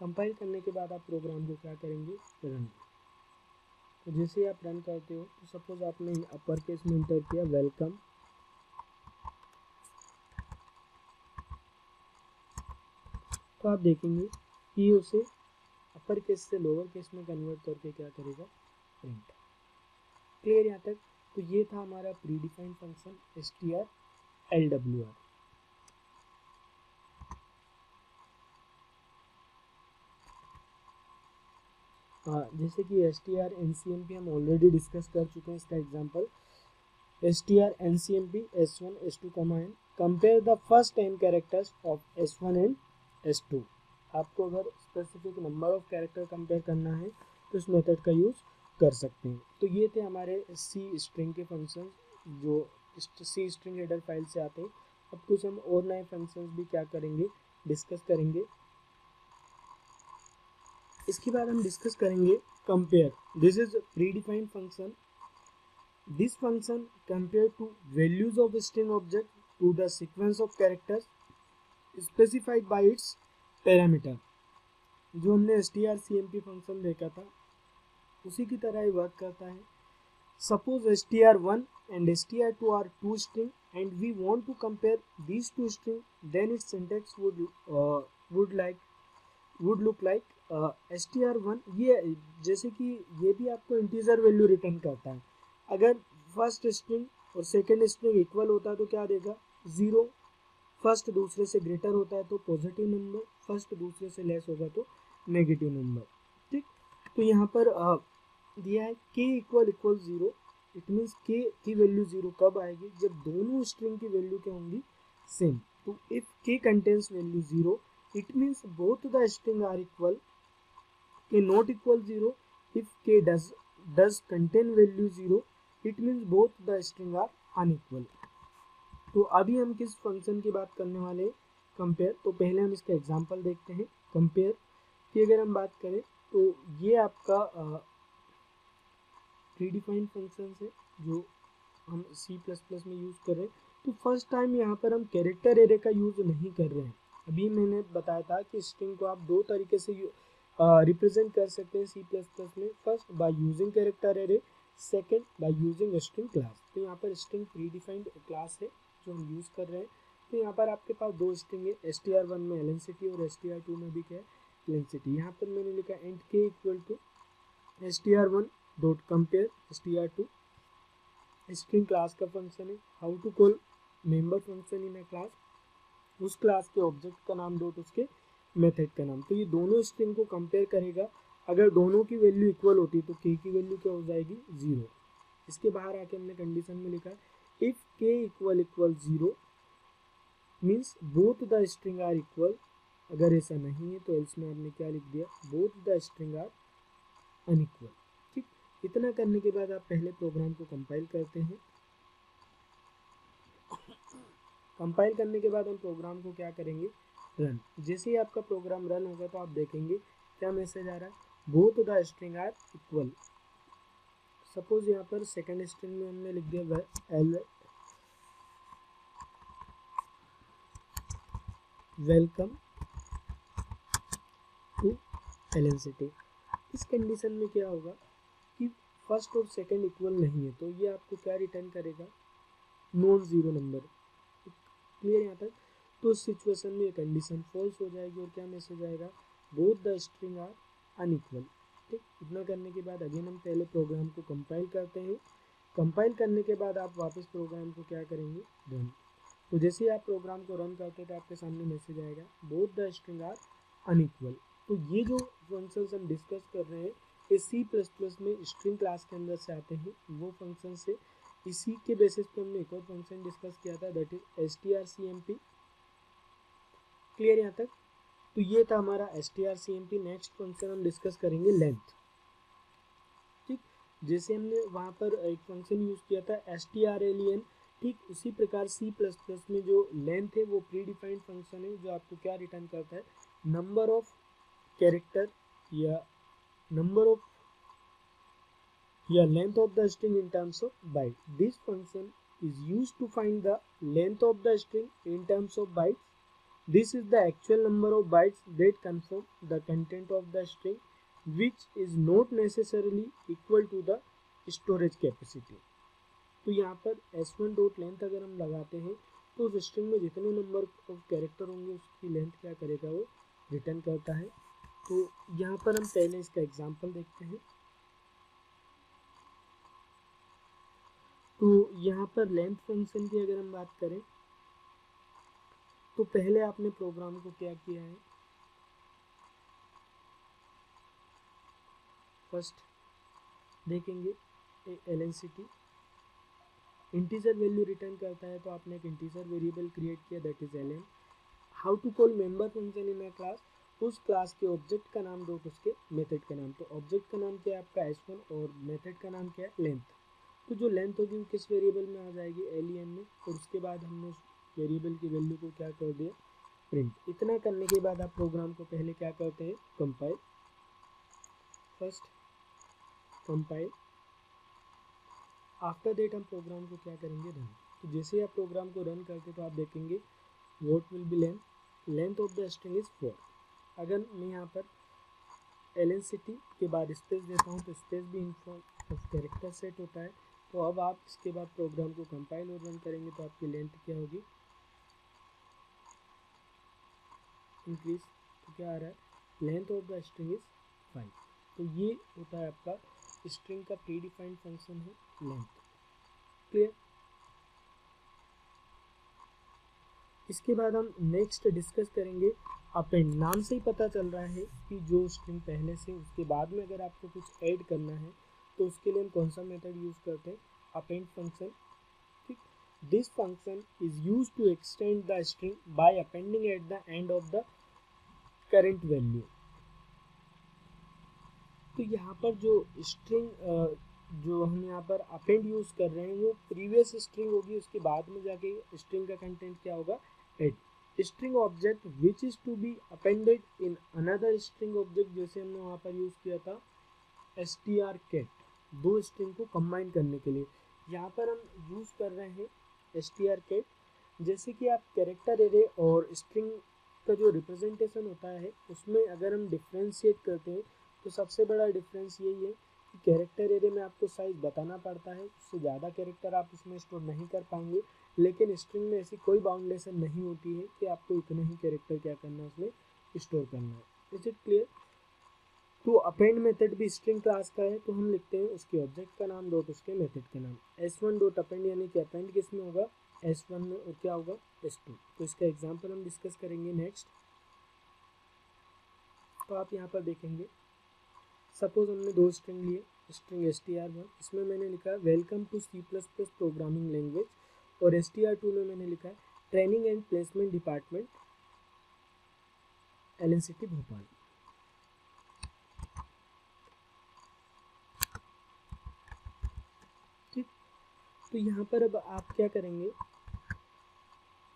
कंपाइल करने के बाद आप प्रोग्राम को क्या करेंगे, रन। तो जैसे आप रन करते हो तो सपोज आपने अपर केस में इंटर किया वेलकम तो आप देखेंगे कि ये उसे अपर केस से लोअर केस में कन्वर्ट करके क्या करेगा, प्रिंट। क्लियर यहाँ तक? तो ये था हमारा प्री डिफाइंड फंक्शन strLWR। जैसे कि strncmp हम ऑलरेडी डिस्कस कर चुके हैं। इसका example strncmp s1 s2 n compare the first n characters of s1 and s2। आपको अगर specific number of character compare करना है तो इस मेथड का यूज कर सकते हैं। तो ये थे हमारे सी स्ट्रिंग के फंक्शन जो सी स्ट्रिंग हेडर फाइल से आते हैं। अब कुछ हम और नए फंक्शंस भी क्या करेंगे, डिस्कस करेंगे। इसके बाद हम डिस्कस करेंगे compare. This is predefined function. This function compare two values of string object to the sequence of characters specified by its parameter. जो हमने strcmp फंक्शन देखा था उसी की तरह ही वर्क करता है। Suppose str1 and str2 are two string and we want to compare these two string, then its syntax would look like str1। ये जैसे कि ये भी आपको इंटीजर वैल्यू रिटर्न करता है। अगर फर्स्ट स्ट्रिंग और सेकेंड स्ट्रिंग इक्वल होता है तो क्या देगा, 0। फर्स्ट दूसरे से ग्रेटर होता है तो पॉजिटिव नंबर, फर्स्ट दूसरे से लेस होगा तो नेगेटिव नंबर। ठीक, तो यहाँ पर दिया है k equal 0। It means k की वैल्यू 0 कब आएगी, जब दोनों स्ट्रिंग की वैल्यू क्या होंगी, सेम। तो if k contains value 0 it means both the string are equal. k not equal 0 if k does contain value 0 it means both the string are unequal. तो अभी हम किस फंक्शन की बात करने वाले हैं, कंपेयर। तो पहले हम इसका एग्जांपल देखते हैं। कंपेयर की अगर हम बात करें तो ये आपका प्रीडिफाइंड फंक्शन है जो हम C++ में यूज़ कर रहे हैं। तो फर्स्ट टाइम यहाँ पर हम कैरेक्टर एरे का यूज़ नहीं कर रहे हैं। अभी मैंने बताया था कि स्ट्रिंग को आप दो तरीके से रिप्रेजेंट कर सकते हैं C++ में। First by using character array, second by using string class. तो यहाँ पर स्ट्रिंग प्रीडिफाइंड क्लास है जो हम यूज़ कर रहे हैं। तो यहाँ पर आपके पास दो स्ट्रिंग है, str1 में lncity और str2 में भी क्या है, lncity। यहाँ पर मैंने लिखा and k equal to str1 dot compare str2। String class का फंक्शन है। How to call member function in a class, उस क्लास के ऑब्जेक्ट का नाम डॉट उसके मेथड का नाम। तो ये दोनों स्ट्रिंग को कंपेयर करेगा। अगर दोनों की वैल्यू इक्वल होती तो k की वैल्यू क्या हो जाएगी, 0। इसके बाहर आके हमने कंडीशन में लिखा if k equal 0 means both the string are equal. अगर ऐसा नहीं है तो एल्स में आपने क्या लिख दिया, both the string are unequal. ठीक, इतना करने के बाद आप पहले प्रोग्राम को कंपाइल करते हैं। कंपाइल करने के बाद हम प्रोग्राम को क्या करेंगे, रन। जैसे ही आपका प्रोग्राम रन होगा तो आप देखेंगे क्या मैसेज आ रहा है, both the string are equal. Suppose यहाँ पर सेकेंड स्ट्रिंग में हमने लिख दिया वेलकम टू lncity। इस कंडीशन में क्या होगा कि फर्स्ट और सेकंड इक्वल नहीं है तो ये आपको क्या रिटर्न करेगा, नॉन जीरो नंबर। क्लियर यहाँ तक? तो उस सिचुएशन में ये कंडीशन फॉल्स हो जाएगी और क्या मैसेज आएगा, both the string are unequal. ठीक, इतना करने के बाद अगेन हम पहले प्रोग्राम को कंपाइल करते हैं। कंपाइल करने के बाद आप वापस प्रोग्राम को क्या करेंगे, रन। तो जैसे ही आप प्रोग्राम को रन करते हैं तो आपके सामने मैसेज आएगा, both the string are unequal. तो ये जो फंक्शंस हम डिस्कस कर रहे हैं ये C++ में स्ट्रिंग क्लास के अंदर से आते हैं। वो फंक्शन से इसी के बेसिस पे हमने एक और फंक्शन डिस्कस किया था, दैट इज strcmp। क्लियर यहाँ तक? तो ये था हमारा strcmp। नेक्स्ट फंक्शन हम डिस्कस करेंगे लेंथ। ठीक, जैसे हमने वहाँ पर एक फंक्शन यूज़ किया था strlen, ठीक उसी प्रकार C++ में जो लेंथ है वो प्री डिफाइंड फंक्शन है जो आपको क्या रिटर्न करता है, नंबर ऑफ कैरेक्टर या नंबर ऑफ या length of the string in terms of byte. This function is used to find the length of the string in terms of bytes. This is the actual number of bytes that confirm the content of the string, which is not necessarily equal to the storage capacity. तो यहाँ पर s1 dot length अगर हम लगाते हैं तो उस string में जितने नंबर ऑफ कैरेक्टर होंगे उसकी लेंथ क्या करेगा, वो रिटर्न करता है। तो यहाँ पर हम पहले इसका एग्जांपल देखते हैं। तो यहाँ पर लेंथ फंक्शन की अगर हम बात करें तो पहले आपने प्रोग्राम को क्या किया है, फर्स्ट देखेंगे LNCT इंटीजर वैल्यू रिटर्न करता है, तो आपने एक इंटीजर वेरिएबल क्रिएट किया that is ln। How to call member function in a class, उस क्लास के ऑब्जेक्ट का नाम डॉट उसके मेथड का नाम। तो ऑब्जेक्ट का नाम क्या है आपका s1 और मेथड का नाम क्या है लेंथ। तो जो लेंथ होगी वो किस वेरिएबल में आ जाएगी, len में, और उसके बाद हमने उस वेरिएबल की वैल्यू को क्या कर दिया, प्रिंट। इतना करने के बाद आप प्रोग्राम को पहले क्या करते हैं, compile, first compile, after that हम प्रोग्राम को क्या करेंगे, रन। तो जैसे ही आप प्रोग्राम को रन करते तो आप देखेंगे what will be length, length of the string is 4। अगर मैं यहाँ पर LNCT के बाद स्पेस देता हूँ तो स्पेस भी इनफॉर्म ऑफ कैरेक्टर सेट होता है। तो अब आप इसके बाद प्रोग्राम को कंपाइल और रन करेंगे तो आपकी लेंथ क्या होगी, इंक्रीज। तो क्या आ रहा है, length of the string is 5। तो ये होता है आपका स्ट्रिंग का प्री डिफाइंड फंक्शन है लेंथ। क्लियर। इसके बाद हम नेक्स्ट डिस्कस करेंगे अपेंड। नाम से ही पता चल रहा है कि जो स्ट्रिंग पहले से उसके बाद में अगर आपको कुछ ऐड करना है तो उसके लिए हम कौन सा मेथड यूज करते हैं, अपेंड फंक्शन। ठीक, this function is use to extend the string by appending at the end of the current value. तो यहाँ पर जो स्ट्रिंग जो हम यहाँ पर अपेंड यूज कर रहे हैं वो प्रीवियस स्ट्रिंग होगी, उसके बाद में जाके स्ट्रिंग का कंटेंट क्या होगा, add. String object which is to be appended in another string object, जैसे हमने वहाँ पर यूज किया था strcat, दो स्ट्रिंग को कंबाइन करने के लिए। यहाँ पर हम यूज कर रहे हैं strcat। जैसे कि आप कैरेक्टर एरे और स्ट्रिंग का जो रिप्रेजेंटेशन होता है उसमें अगर हम डिफ्रेंशिएट करते हैं तो सबसे बड़ा डिफरेंस यही है कि कैरेक्टर एरे में आपको साइज बताना पड़ता है, उससे ज़्यादा कैरेक्टर आप उसमें स्टोर नहीं कर पाएंगे। लेकिन स्ट्रिंग में ऐसी कोई बाउंडेशन नहीं होती है कि आपको इतने ही कैरेक्टर क्या करना है उसमें स्टोर करना है। Is it clear. तो अपेंड मेथड भी स्ट्रिंग क्लास का है, तो हम लिखते हैं उसके ऑब्जेक्ट का नाम डॉट उसके मेथड का नाम। s1 डॉट अपेंड, यानी कि अपेंड किस में होगा, s1 में, और क्या होगा, s2। तो इसका एग्जांपल हम डिस्कस करेंगे नेक्स्ट। तो आप यहाँ पर देखेंगे सपोज हमने दो स्ट्रिंग लिए, स्ट्रिंग str1, इसमें मैंने लिखा है welcome to C++ programming language, और str2 में मैंने लिखा है training and placement department LNCT Bhopal. ठीक, तो यहाँ पर अब आप क्या करेंगे,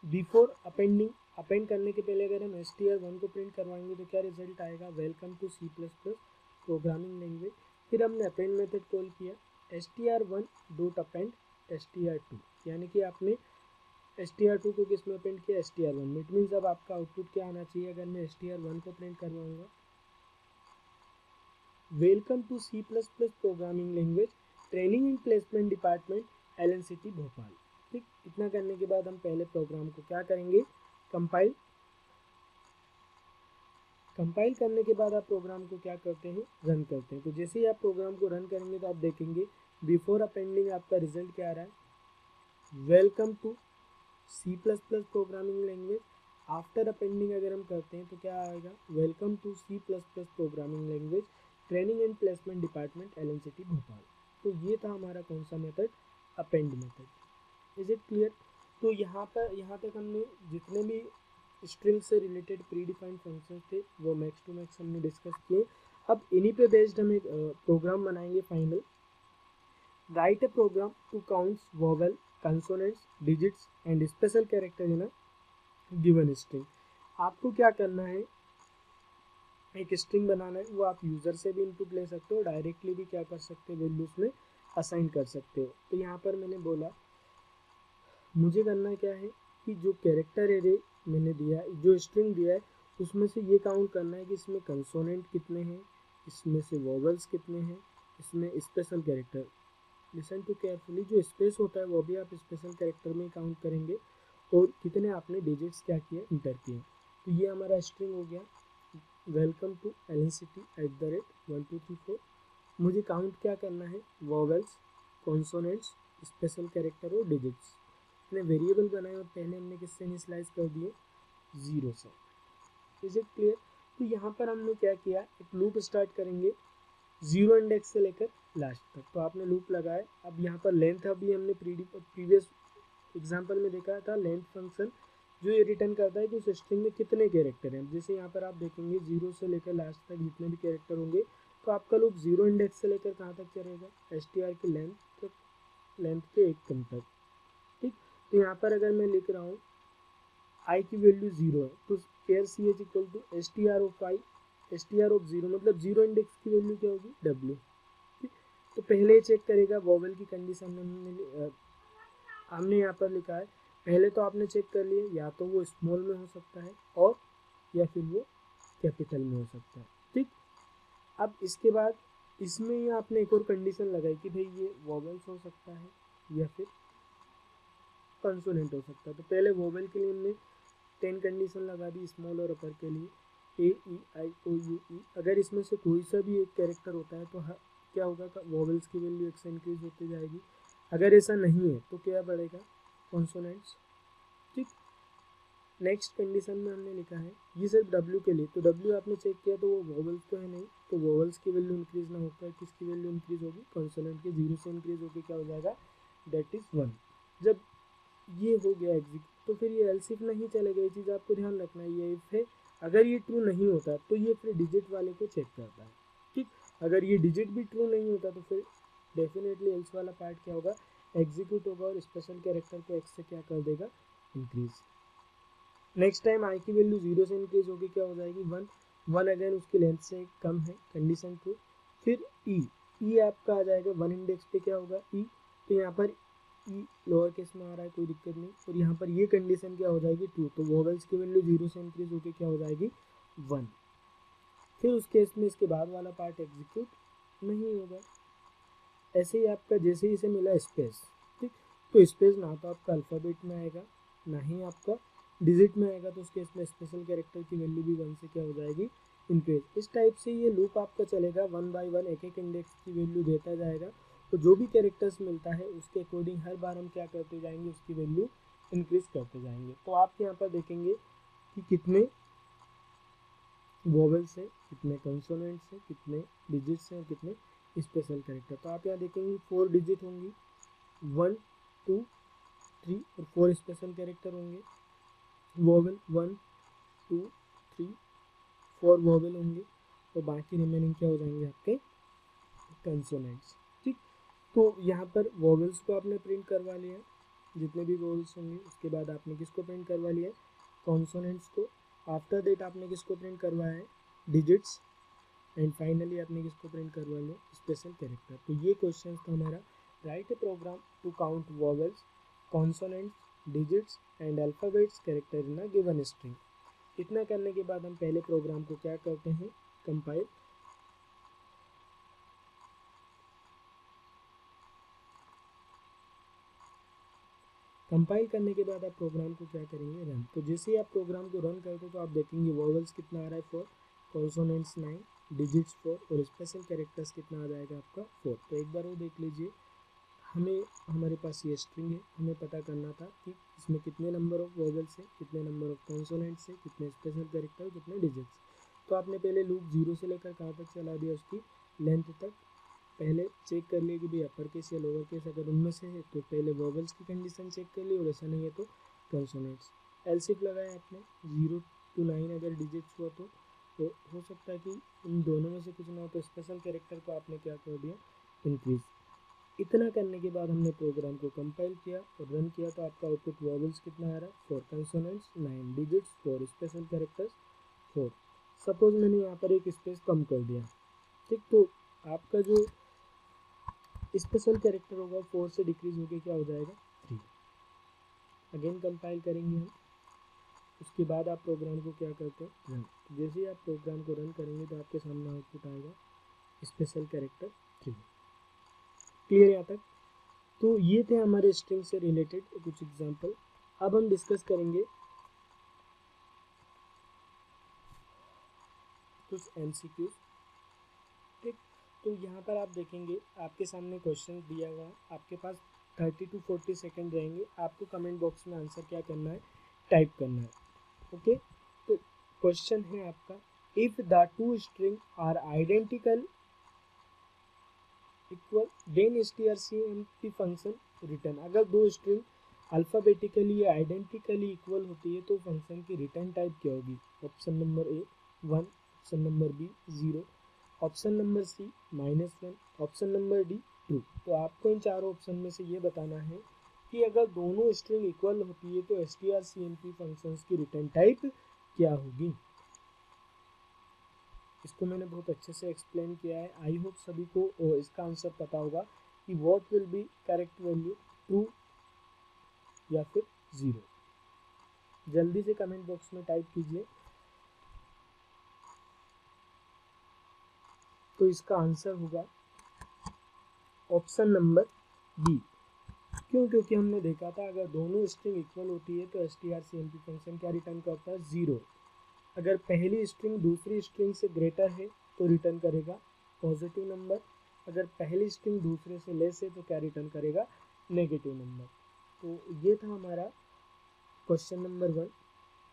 बिफोर अपेंडिंग, अपेंड करने के पहले अगर हम str1 को प्रिंट करवाएंगे तो क्या रिजल्ट आएगा, welcome to C++ programming language. फिर हमने अपेंड मेथड कॉल किया str1 डॉट अपेंड str2, यानी कि आपने str2 को किस में अपेंड किया, str1 में। इट मीन्स अब आपका आउटपुट क्या आना चाहिए अगर मैं str1 को प्रिंट करवाऊंगा, welcome to C++ programming language training and placement department LNCT Bhopal. ठीक, इतना करने के बाद हम पहले प्रोग्राम को क्या करेंगे, कंपाइल। कंपाइल करने के बाद आप प्रोग्राम को क्या करते हैं, रन करते हैं। तो जैसे ही आप प्रोग्राम को रन करेंगे तो आप देखेंगे बिफोर अपेंडिंग आपका रिजल्ट क्या आ रहा है, welcome to C++ programming language. After appending अगर हम करते हैं तो क्या आएगा, welcome to C++ programming language training and placement department LNCT Bhopal. तो ये था हमारा कौन सा method, append method. Is it clear. तो यहाँ तक हमने जितने भी स्ट्रिंग से रिलेटेड प्री डिफाइंड फंक्शन थे वो मैक्स टू मैक्स हमने डिस्कस किए। अब इन्हीं पे बेस्ड हम एक प्रोग्राम बनाएंगे final. Write a program to counts vowel consonants digits and special character in a given string. आपको क्या करना है, एक स्ट्रिंग बनाना है, वो आप यूज़र से भी इनपुट ले सकते हो, डायरेक्टली भी क्या कर सकते हो, वैल्यूज में असाइन कर सकते हो। तो यहाँ पर मैंने बोला मुझे करना क्या है कि जो कैरेक्टर एरे मैंने दिया है, जो स्ट्रिंग दिया है, उसमें से ये काउंट करना है कि इसमें कंसोनेंट कितने हैं, इसमें से वोवेल्स कितने हैं, इसमें special character. Listen to carefully, जो स्पेस होता है वो भी आप स्पेशल कैरेक्टर में काउंट करेंगे, और कितने आपने डिजिट्स क्या किए, इंटर किए। तो ये हमारा स्ट्रिंग हो गया। Welcome to LNCT@1 2 3 4। मुझे काउंट क्या करना है, वॉवेल्स, कॉन्सोनेंट्स, स्पेशल कैरेक्टर और डिजिट्स। हमने वेरिएबल बनाए और पहले हमने किससे इनिशियलाइज कर दिए, 0 से। Is it clear? तो यहाँ पर हमने क्या किया, एक लूप स्टार्ट करेंगे 0 इंडेक्स से लेकर लास्ट तक। तो आपने लूप लगाया। अब यहाँ पर लेंथ अभी हमने प्रीवियस एग्जाम्पल में देखा था, लेंथ फंक्शन जो ये रिटर्न करता है कि उस स्ट्रिंग में कितने कैरेक्टर हैं। जैसे यहाँ पर आप देखेंगे 0 से लेकर लास्ट तक जितने भी कैरेक्टर होंगे, तो आपका लूप 0 इंडेक्स से लेकर कहाँ तक चलेगा, str की लेंथ के एक कम तक। ठीक, तो यहाँ पर अगर मैं लिख रहा हूँ आई की वैल्यू 0 है, तो char c h equal to str of i, str of 0 मतलब 0 इंडेक्स की वैल्यू क्या होगी, w। ठीक, तो पहले चेक करेगा वॉवेल की कंडीशन हमने यहाँ पर लिखा है। पहले तो आपने चेक कर लिया, या तो वो स्मॉल में हो सकता है और या फिर वो कैपिटल में हो सकता है। ठीक, अब इसके बाद इसमें ही आपने एक और कंडीशन लगाई कि भाई ये वॉवेल्स हो सकता है या फिर कंसोनेंट हो सकता है। तो पहले वॉवेल के लिए हमने 10 कंडीशन लगा दी, स्मॉल और अपर के लिए, A E I O U E। अगर इसमें से कोई सा भी एक कैरेक्टर होता है तो क्या होगा, वॉवेल्स की वैल्यू एक से इंक्रीज होती जाएगी। अगर ऐसा नहीं है तो क्या बढ़ेगा, कॉन्सोनेंट्स। ठीक, नेक्स्ट कंडीशन में हमने लिखा है ये सिर्फ W के लिए, तो W आपने चेक किया तो वो वॉवेल्स तो है नहीं, तो वॉवेल्स की वैल्यू इंक्रीज ना होकर किसकी वैल्यू इंक्रीज होगी, कॉन्सोनेंट के 0 से इंक्रीज होकर क्या हो जाएगा, दैट इज 1। जब ये हो गया एग्जीक्यूट, तो फिर ये एल्स इफ नहीं चलेगा, ये चीज़ आपको ध्यान रखना है। ये इफ है, अगर ये ट्रू नहीं होता तो ये फिर डिजिट वाले को चेक करता है। ठीक, अगर ये डिजिट भी ट्रू नहीं होता तो फिर डेफिनेटली एल्स वाला पार्ट क्या होगा, एग्जीक्यूट होगा और स्पेशल कैरेक्टर को एक्स से क्या कर देगा, इंक्रीज। नेक्स्ट टाइम आई की वैल्यू 0 से इंक्रीज होगी, क्या हो जाएगी, 1। 1 अगेन उसकी लेंथ से कम है, कंडीशन ट्रू। फिर ई आपका आ जाएगा 1 इंडेक्स पे, क्या होगा, ई। तो यहाँ पर ई लोअर केस में आ रहा है, कोई दिक्कत नहीं। और यहाँ पर ये कंडीशन क्या हो जाएगी, ट्रू। तो वोवेल्स की वैल्यू 0 से इंक्रीज होकर क्या हो जाएगी, 1। फिर उस केस में इसके बाद वाला पार्ट एग्जीक्यूट नहीं होगा। ऐसे ही आपका जैसे ही इसे मिला स्पेस, ठीक, तो स्पेस ना तो आपका अल्फ़ाबेट में आएगा ना ही आपका डिजिट में आएगा, तो उस केस में स्पेशल कैरेक्टर की वैल्यू भी 1 से क्या हो जाएगी, इंक्रीज। इस टाइप से ये लूप आपका चलेगा, 1 बाय 1 एक एक इंडेक्स की वैल्यू देता जाएगा। तो जो भी कैरेक्टर्स मिलता है उसके अकॉर्डिंग हर बार हम क्या करते जाएंगे, उसकी वैल्यू इंक्रीज करते जाएंगे। तो आप यहाँ पर देखेंगे कि कितने वोवेल्स हैं, कितने कंसोनेंट्स हैं, कितने डिजिट्स हैं और कितने स्पेशल कैरेक्टर। तो आप यहाँ देखेंगे 4 डिजिट होंगी, 1 2 3 और 4 स्पेशल कैरेक्टर होंगे। वोवेल 1 2 3 4 वोवेल होंगे और बाकी रिमेनिंग क्या हो जाएंगे, आपके कंसोनेंट्स। ठीक, तो यहाँ पर वोवेल्स को आपने प्रिंट करवा लिया, जितने भी वोवेल्स होंगे। उसके बाद आपने किसको प्रिंट करवा लिया, कॉन्सोनेंट्स को। आफ्टर दैट आपने किसको प्रिंट करवाया है, डिजिट्स। एंड फाइनली आपने किसको प्रिंट करवा लिया, स्पेशल कैरेक्टर। तो ये क्वेश्चन था हमारा, write a program to count vowels, consonants, digits and alphabets character in a given string. इतना करने के बाद हम पहले प्रोग्राम को क्या करते हैं, कंपाइल। कंपाइल करने के बाद आप प्रोग्राम को क्या करेंगे, रन। तो जैसे ही आप प्रोग्राम को रन करते हो तो आप देखेंगे वोवेल्स कितना आ रहा है, 4, कॉन्सोनेंट्स 9, डिजिट्स 4 और स्पेशल कैरेक्टर्स कितना आ जाएगा आपका, 4। तो एक बार वो देख लीजिए, हमें हमारे पास ये स्ट्रिंग है, हमें पता करना था कि इसमें कितने नंबर ऑफ वोवेल्स हैं, कितने नंबर ऑफ कॉन्सोनेंट्स हैं, कितने स्पेशल कैरेक्टर, कितने डिजिट्स। तो आपने पहले लूप 0 से लेकर कहाँ तक चला दिया, उसकी लेंथ तक। पहले चेक कर लिए कि भाई अपर केस या लोअर केस, अगर उनमें से है तो पहले वोवेल्स की कंडीशन चेक कर ली और ऐसा नहीं है तो कंसोनेंट्स। एलसीफ लगाया आपने, 0 to 9 अगर डिजिट्स हुआ तो हो सकता है कि इन दोनों में से कुछ ना हो, तो स्पेशल कैरेक्टर को आपने क्या कर दिया, इंक्रीज। इतना करने के बाद हमने प्रोग्राम को कंपाइल किया और रन किया, तो आपका आउटपुट वोवेल्स कितना आ रहा है, 4 consonants, 9 digits, 4 special characters, 4। Suppose मैंने यहाँ पर एक स्पेस कम कर दिया, ठीक, तो आपका जो स्पेशल कैरेक्टर होगा 4 से डिक्रीज होकर क्या हो जाएगा, 3। अगेन कंपाइल करेंगे हम। उसके बाद आप प्रोग्राम को क्या करते हैं, रन। तो जैसे ही आप प्रोग्राम को रन करेंगे तो आपके सामने आउटपुट आएगा स्पेशल कैरेक्टर 3। क्लियर यहाँ तक? तो ये थे हमारे स्ट्रिंग से रिलेटेड कुछ एग्जांपल। अब हम डिस्कस करेंगे कुछ MCQs। ठीक, तो यहाँ पर आप देखेंगे आपके सामने क्वेश्चन दिया हुआ है, आपके पास 30 to 40 सेकेंड रहेंगे, आपको कमेंट बॉक्स में आंसर क्या करना है, टाइप करना है। ओके, तो क्वेश्चन है आपका, if the two string are identical equal then strcmp function return. अगर दो स्ट्रिंग अल्फाबेटिकली या आइडेंटिकली इक्वल होती है तो फंक्शन की रिटर्न टाइप क्या होगी? Option number A 1, option number B 0, option number C -1, option number D true. तो आपको इन चारों ऑप्शन में से ये बताना है कि अगर दोनों स्ट्रिंग इक्वल होती है तो strcmp फंक्शंस की रिटर्न टाइप क्या होगी। इसको मैंने बहुत अच्छे से एक्सप्लेन किया है। आई होप सभी को इसका आंसर पता होगा कि what will be correct value, true या फिर 0। जल्दी से कमेंट बॉक्स में टाइप कीजिए। तो इसका आंसर होगा ऑप्शन नंबर बी। क्यों? क्योंकि हमने देखा था अगर दोनों स्ट्रिंग इक्वल होती है तो strcmp फंक्शन क्या रिटर्न करता है? 0। अगर पहली स्ट्रिंग दूसरी स्ट्रिंग से ग्रेटर है तो रिटर्न करेगा पॉजिटिव नंबर, अगर पहली स्ट्रिंग दूसरे से लेस है तो क्या रिटर्न करेगा? Negative number. तो ये था हमारा क्वेश्चन नंबर 1।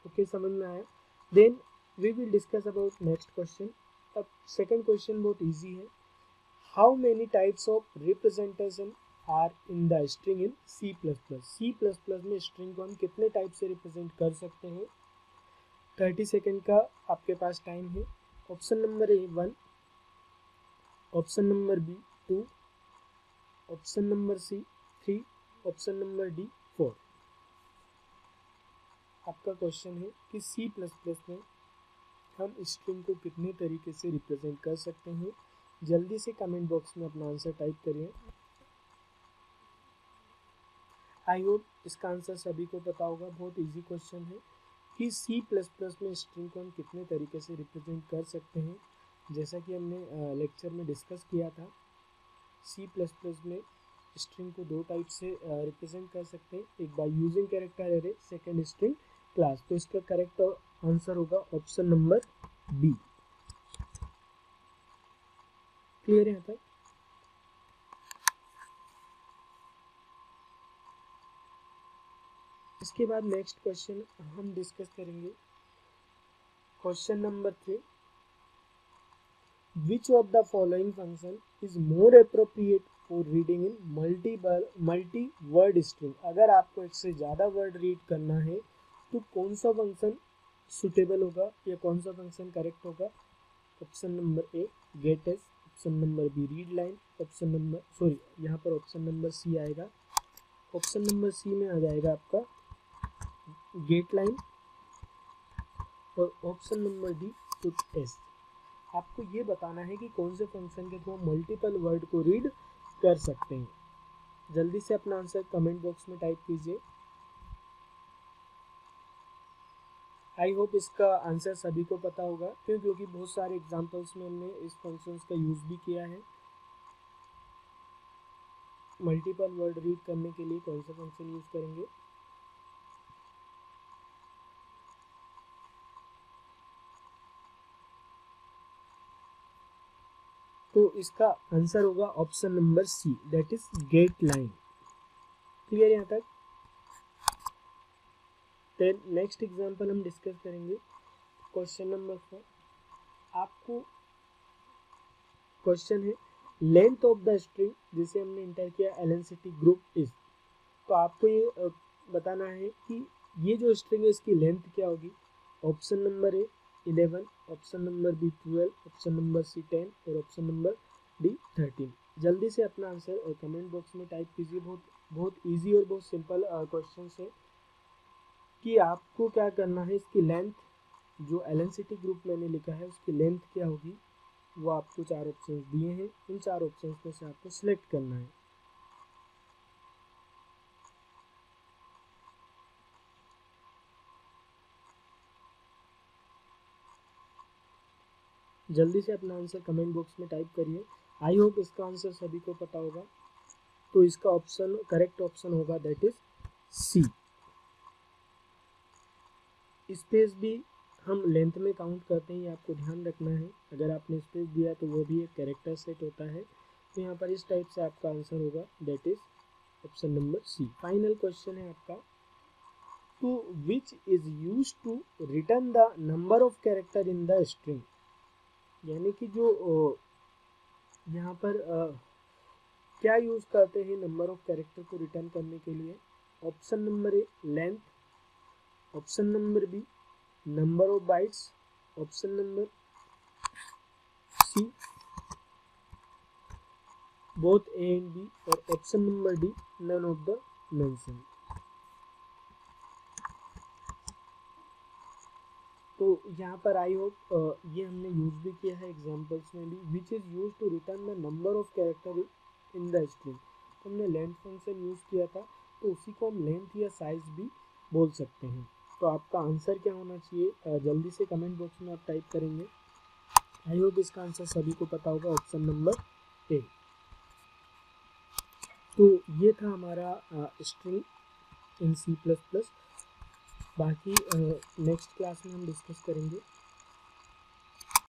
ओके, समझ में आया? Then we will discuss about next question. अब सेकंड क्वेश्चन बहुत इजी है। How many types of representation are in the string in C plus plus. C plus plus में स्ट्रिंग को हम कितने टाइप से रिप्रेजेंट कर सकते हैं? 30 सेकेंड का आपके पास टाइम है। Option number A 1, option number B 2, option number C 3, option number D 4। आपका क्वेश्चन है कि सी प्लस प्लस में हम स्ट्रिंग को कितने तरीके से रिप्रेजेंट कर सकते हैं। जल्दी से कमेंट बॉक्स में अपना आंसर टाइप करिए। आई होप इसका आंसर सभी को पता होगा। बहुत इजी क्वेश्चन है कि सी प्लस प्लस में स्ट्रिंग को हम कितने तरीके से रिप्रेजेंट कर सकते हैं। जैसा कि हमने लेक्चर में डिस्कस किया था, सी प्लस प्लस में स्ट्रिंग को दो टाइप से रिप्रेजेंट कर सकते हैं, एक bye using character array, second string class. तो इसका करेक्ट आंसर होगा ऑप्शन नंबर बी। क्लियर है यहाँ तक? इसके बाद नेक्स्ट क्वेश्चन हम डिस्कस करेंगे, question number 3। Which of the following function is more appropriate for reading in multi word string? अगर आपको एक से ज़्यादा वर्ड रीड करना है तो कौन सा फंक्शन सुटेबल होगा या कौन सा फंक्शन करेक्ट होगा? Option number A gets, option number B read line, option number यहाँ पर ऑप्शन नंबर सी आएगा। ऑप्शन नंबर सी में आ जाएगा आपका गेट लाइन और option number D put S. आपको ये बताना है कि कौन से फंक्शन के थ्रू मल्टीपल वर्ड को रीड कर सकते हैं। जल्दी से अपना आंसर कमेंट बॉक्स में टाइप कीजिए। आई होप इसका आंसर सभी को पता होगा, क्योंकि बहुत सारे एग्जांपल्स में हमने इस फंक्शंस का यूज भी किया है। मल्टीपल वर्ड रीड करने के लिए कौन सा फंक्शन यूज करेंगे? तो इसका आंसर होगा option number C, that is get line. Clear यहाँ तक? देन नेक्स्ट एग्जांपल हम डिस्कस करेंगे, क्वेश्चन नंबर 4। आपको क्वेश्चन है लेंथ ऑफ द स्ट्रिंग जिसे हमने इंटर किया LNCT ग्रुप इज। तो आपको ये बताना है कि ये जो स्ट्रिंग है इसकी लेंथ क्या होगी। Option number A 11, option number B 12, option number C 10 और ऑप्शन नंबर डी 13। जल्दी से अपना आंसर कमेंट बॉक्स में टाइप कीजिए। बहुत इजी और बहुत सिंपल क्वेश्चन है कि आपको क्या करना है, इसकी लेंथ जो LNCT ग्रुप मैंने लिखा है उसकी लेंथ क्या होगी, वो आपको 4 ऑप्शंस दिए हैं। इन 4 ऑप्शंस में से आपको सिलेक्ट करना है। जल्दी से अपना आंसर कमेंट बॉक्स में टाइप करिए। आई होप इसका आंसर सभी को पता होगा। तो इसका ऑप्शन करेक्ट ऑप्शन होगा दैट इज सी। स्पेस भी हम लेंथ में काउंट करते हैं, ये आपको ध्यान रखना है। अगर आपने स्पेस दिया तो वो भी एक कैरेक्टर सेट होता है। तो यहाँ पर इस टाइप से आपका आंसर होगा, that is option number C. Final question है आपका, two which is use to return the number of character in the string. यानी कि जो यहाँ पर क्या यूज करते हैं नंबर ऑफ कैरेक्टर को रिटर्न करने के लिए। Option number A length, option number B number of bytes, option number C both A and B, और option number D none of the mention. तो यहाँ पर आई होप ये हमने यूज भी किया है एग्जांपल्स में भी, which is use to return the number of character in the string. तो हमने लेंथ फंक्शन यूज किया था, तो उसी को हम लेंथ या साइज भी बोल सकते हैं। तो आपका आंसर क्या होना चाहिए, जल्दी से कमेंट बॉक्स में आप टाइप करेंगे। आई होप इसका आंसर सभी को पता होगा, ऑप्शन नंबर ए। तो ये था हमारा स्ट्रिंग इन C++। बाकी नेक्स्ट क्लास में हम डिस्कस करेंगे